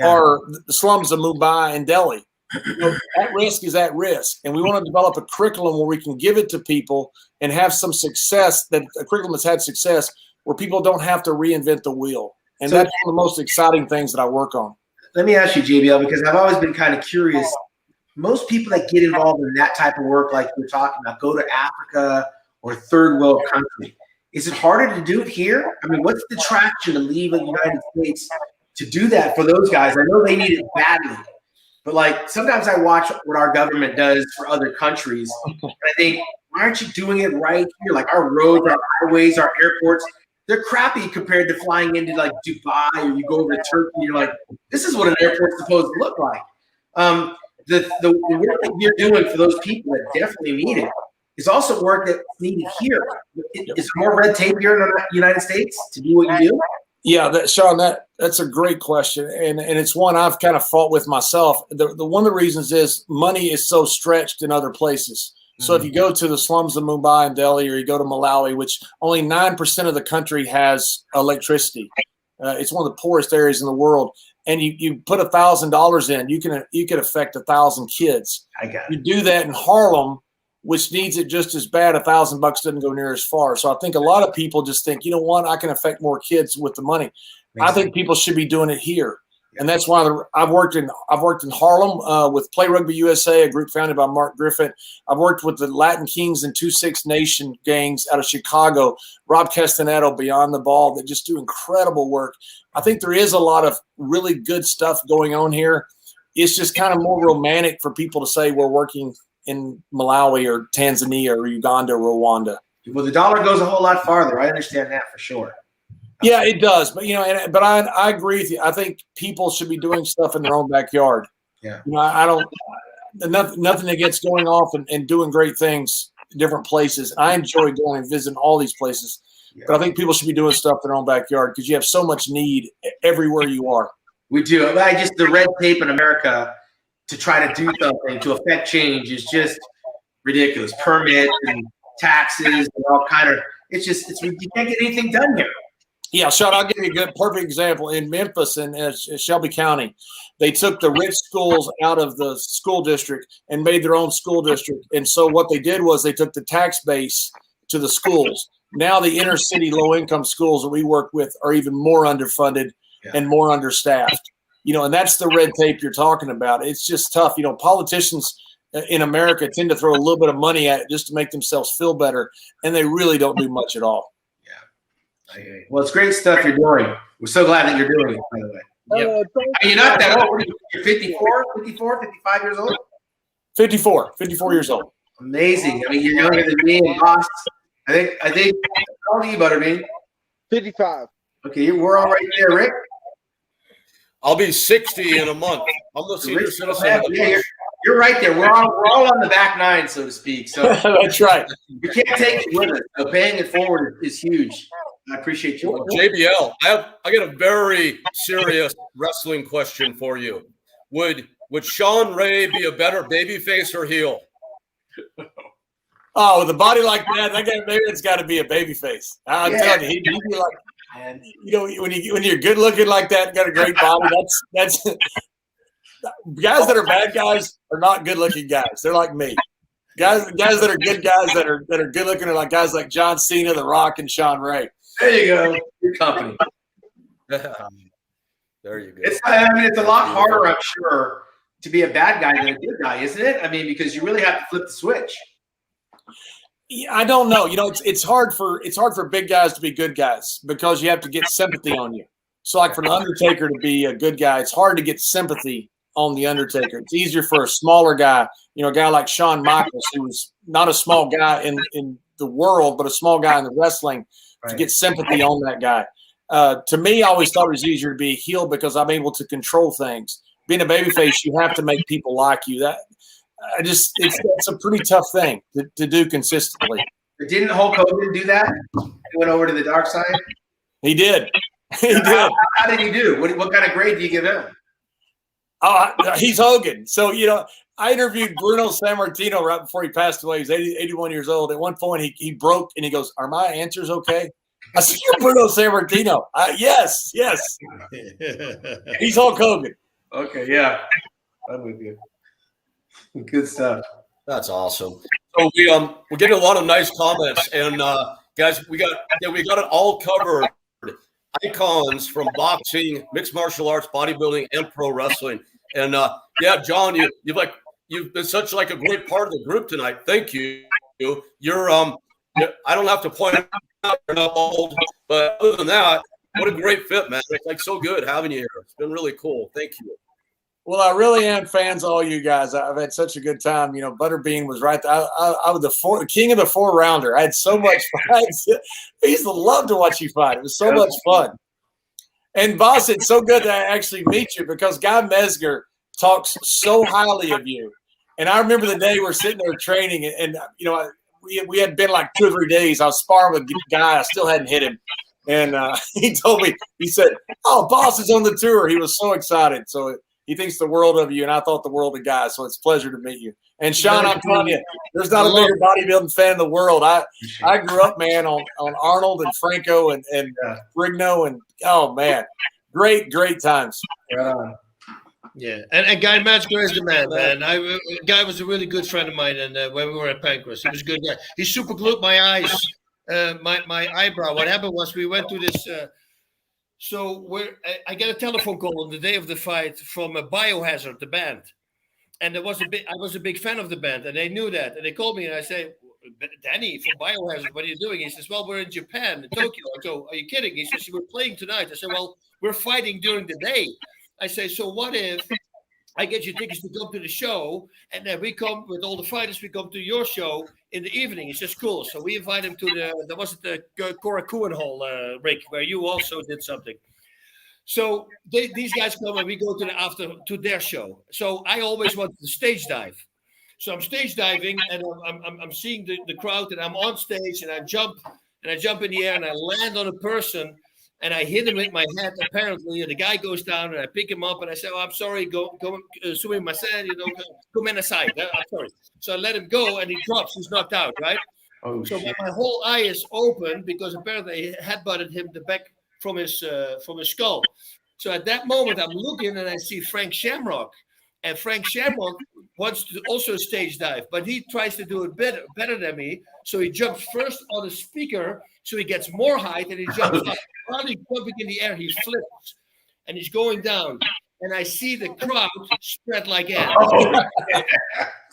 or the slums of Mumbai and Delhi. You know, at risk is at risk. And we want to develop a curriculum where we can give it to people and have some success, that a curriculum that's had success where people don't have to reinvent the wheel. And that's one of the most exciting things that I work on. Let me ask you, JBL, because I've always been kind of curious. Most people that get involved in that type of work, like you're talking about, go to Africa or third world country. Is it harder to do it here? I mean, what's the traction to leave the United States to do that for those guys? I know they need it badly, but like sometimes I watch what our government does for other countries, and I think, why aren't you doing it right here? Like our roads, our highways, our airports, they're crappy compared to flying into like Dubai, or you go over to Turkey, you're like, this is what an airport's supposed to look like. The work that you're doing for those people that definitely need it is also work that's needed here. Is there more red tape here in the United States to do what you do? Yeah, Sean, that's a great question, and it's one I've kind of fought with myself. The one of the reasons is money is so stretched in other places. So if you go to the slums of Mumbai and Delhi, or you go to Malawi, which only 9% of the country has electricity, it's one of the poorest areas in the world. And you put $1,000 in, you can affect 1,000 kids. I got it. You do that in Harlem, which needs it just as bad. $1,000 doesn't go near as far. So I think a lot of people just think, you know what, I can affect more kids with the money. I think people should be doing it here. And that's why I've worked in Harlem with Play Rugby USA, a group founded by Mark Griffin. I've worked with the Latin Kings and 2-6 Nation gangs out of Chicago, Rob Castanetto, Beyond the Ball, that just do incredible work. I think there is a lot of really good stuff going on here. It's just kind of more romantic for people to say we're working in Malawi or Tanzania or Uganda or Rwanda. Well, the dollar goes a whole lot farther. I understand that for sure. Yeah, it does. But, you know, but I agree with you. I think people should be doing stuff in their own backyard. Yeah. You know, I don't – nothing against going off and doing great things in different places. I enjoy going and visiting all these places. Yeah. But I think people should be doing stuff in their own backyard because you have so much need everywhere you are. We do. The red tape in America to try to do something to affect change is just ridiculous. Permits and taxes and all kind of – you can't get anything done here. Yeah, Sean, I'll give you a perfect example. In Memphis and Shelby County, they took the rich schools out of the school district and made their own school district. And so what they did was they took the tax base to the schools. Now the inner city low-income schools that we work with are even more underfunded and more understaffed. You know, and that's the red tape you're talking about. It's just tough. You know, politicians in America tend to throw a little bit of money at it just to make themselves feel better, and they really don't do much at all. Well, it's great stuff you're doing. We're so glad that you're doing it, by the way. Yep. You're not that old. You're 54, 55 years old? 54 years old. Amazing. I mean, you're younger than me and Boss. I think, how old are you, Butterbean? 55. Okay, we're all right there, Rick. I'll be 60 in a month. I'm the senior citizen. Yeah, you're right there. We're all on the back nine, so to speak. So that's right. You can't take it with us. So paying it forward is huge. I appreciate you. Well, JBL, I got a very serious wrestling question for you. Would Sean Ray be a better babyface or heel? Oh, with a body like that, maybe it's got to be a babyface. I'm telling you, he'd be like, you know, when you're good looking like that, got a great body. That's guys that are bad guys are not good looking guys. They're like me. Guys that are good guys that are good looking are like guys like John Cena, The Rock, and Sean Ray. There you go. Good company. There you go. It's a lot harder, I'm sure, to be a bad guy than a good guy, isn't it? I mean, because you really have to flip the switch. Yeah, I don't know. It's hard for big guys to be good guys because you have to get sympathy on you. So, like for the Undertaker to be a good guy, it's hard to get sympathy on the Undertaker. It's easier for a smaller guy, a guy like Shawn Michaels, who was not a small guy in the world, but a small guy in the wrestling, to get sympathy on that guy. To me, I always thought it was easier to be a heel because I'm able to control things. Being a babyface, you have to make people like you. It's a pretty tough thing to do consistently. But didn't Hulk Hogan do that? He went over to the dark side? He did. He did. How did he do? What kind of grade do you give him? He's Hogan. So, I interviewed Bruno Sammartino right before he passed away. He's 81 years old. At one point, he broke and he goes, "Are my answers okay?" I said, "You're Bruno Sammartino." Yes. He's Hulk Hogan. Okay, yeah. I'm with you. Good stuff. That's awesome. So we're getting a lot of nice comments, and guys, we got it all covered. Icons from boxing, mixed martial arts, bodybuilding, and pro wrestling. And John, you've been such like a great part of the group tonight. Thank you. You're I don't have to point out you're not old, but other than that, what a great fit, man. It's like so good having you here. It's been really cool. Thank you. Well, I really am fans of all you guys. I've had such a good time. Butterbean was right there. I was the king of the 4-rounder. I had so much fun. I used to love to watch you fight. It was so much fun. And boss, it's so good to actually meet you because Guy Mesger talks so highly of you. And I remember the day we're sitting there training, and we had been like 2 or 3 days. I was sparring with a guy. I still hadn't hit him. And he told me, he said, "Oh, boss is on the tour." He was so excited. So he thinks the world of you, and I thought the world of Guy. So it's a pleasure to meet you. And Sean, I'm telling you, there's not a bigger bodybuilding fan in the world. I grew up, man, on Arnold and Franco and Brigno, and oh man, great times. Yeah, and Guy Metzger is the man. Guy was a really good friend of mine, and when we were at Pancras, he was a good guy. He super glued my eyes, my eyebrow. What happened was we went to this. I get a telephone call on the day of the fight from Biohazard, the band, and I was a big fan of the band, and they knew that, and they called me, and I say, "Danny from Biohazard, what are you doing?" He says, "Well, we're in Japan, in Tokyo." I go, "Are you kidding?" He says, "We're playing tonight." I said, "Well, we're fighting during the day." I say, "So what if I get you tickets to come to the show, and then we come with all the fighters, we come to your show in the evening?" He says, "Cool." So we invite him to the Korakuen Hall, Rick, where you also did something. So these guys come and we go to their show. So I always wanted to stage dive. So I'm stage diving and I'm seeing the crowd, and I'm on stage and I jump in the air and I land on a person and I hit him with my head. Apparently, and the guy goes down and I pick him up and I say, "Oh, I'm sorry, go sumimasen, come in aside. I'm sorry." So I let him go and he drops. He's knocked out, right? Oh, so my whole eye is open because apparently I headbutted him the back from his skull. So at that moment, I'm looking and I see Frank Shamrock. And Frank Shamrock wants to also stage dive, but he tries to do it better than me. So he jumps first on the speaker, so he gets more height, and he jumps up. While he's jumping in the air, he flips, and he's going down. And I see the crowd spread like ants.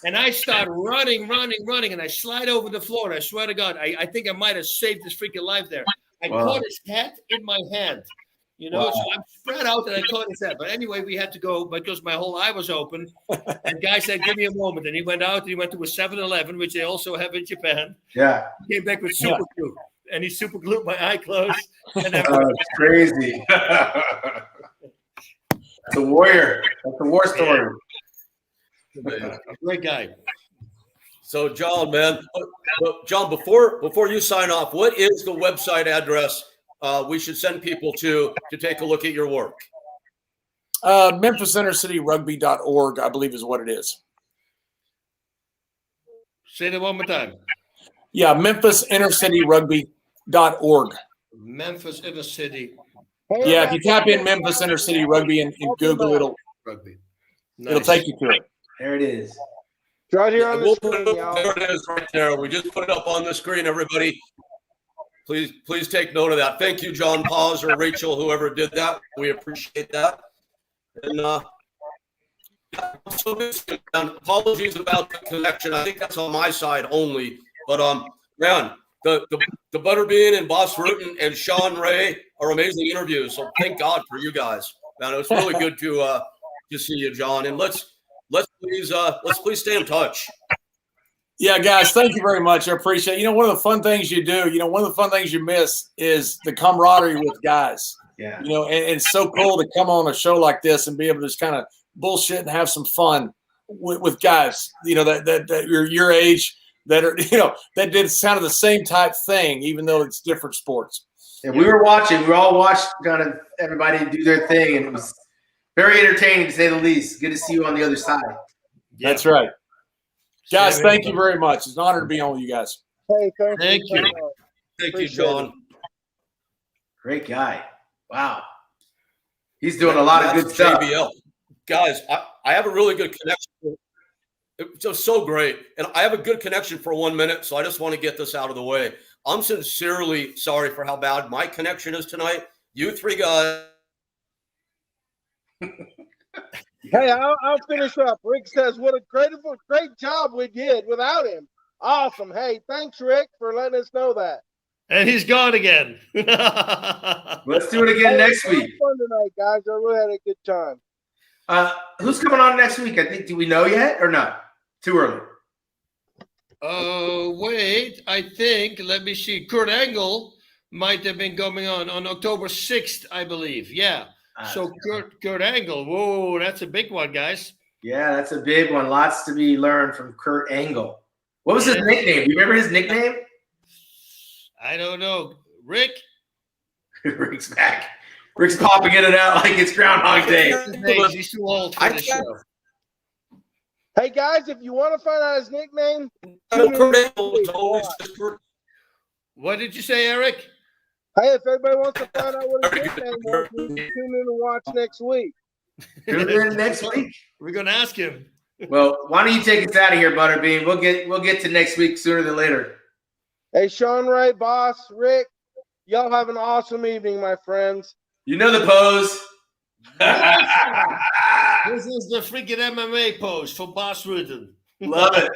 And I start running, and I slide over the floor. And I swear to God, I think I might have saved his freaking life there. I caught his head in my hand. So I'm spread out and I caught his head. But anyway, we had to go because my whole eye was open. And guy said, "Give me a moment." And he went out and he went to a 7-Eleven, which they also have in Japan. Yeah. He came back with super glue. And he super glued my eye closed. And it's crazy. That's a warrior. That's a war story. Great guy. So John, man, John, before you sign off, what is the website address we should send people to take a look at your work? MemphisInnerCityRugby.org, I believe is what it is. Say that one more time. Yeah, MemphisInnerCityRugby.org. Memphis Inner City. Yeah, if you tap in Memphis Inner City Rugby in Google, it'll take you to it. There it is. right here Yeah, on the we'll put screen, it up. y'all. There it is right there. We just put it up on the screen, everybody. Please take note of that. Thank you, John Paz or Rachel, whoever did that. We appreciate that. And apologies about the connection. I think that's on my side only. But man, the Butterbean and Boss Rutan and Sean Ray are amazing interviews. So thank God for you guys. Man, it's really good to see you, John. And let's please stay in touch. Yeah, guys, thank you very much. I appreciate it. One of the fun things you do, one of the fun things you miss is the camaraderie with guys. Yeah. And it's so cool to come on a show like this and be able to just kind of bullshit and have some fun with guys, that you're your age, that are, that did kind of the same type thing, even though it's different sports. And we were all watched kind of everybody do their thing, and it was very entertaining to say the least. Good to see you on the other side. Yeah. That's right. Guys, thank you very much. It's an honor to be on with you guys. Hey, Thank you. Thank you, John. Great guy. Wow. He's doing a lot of good stuff. JBL. Guys, I have a really good connection. It's just so great. And I have a good connection for 1 minute, so I just want to get this out of the way. I'm sincerely sorry for how bad my connection is tonight. You three guys. Hey, I'll finish up. Rick says, what a great job we did without him. Awesome. Hey, thanks, Rick, for letting us know that. And he's gone again. Let's do it again next week. Fun tonight, guys. I really had a good time. Who's coming on next week? I think, do we know yet or not? Too early. Wait, I think, let me see. Kurt Angle might have been coming on October 6th, I believe. Yeah. So Kurt Angle, whoa, that's a big one, guys. Yeah, that's a big one. Lots to be learned from Kurt Angle. What was his nickname? Do you remember his nickname? I don't know. Rick? Rick's back. Rick's popping in and out like it's Groundhog Day. He's too old for the show. Hey, guys, if you want to find out his nickname, what did you say, Eric? Hey, if everybody wants to find out what his nickname was, tune in and watch next week. Tune in next week. We're gonna ask him. Well, why don't you take us out of here, Butterbean? We'll get to next week sooner than later. Hey, Sean Ray, Boss, Rick, y'all have an awesome evening, my friends. You know the pose. This is the freaking MMA pose for Boss Rutan. Love it.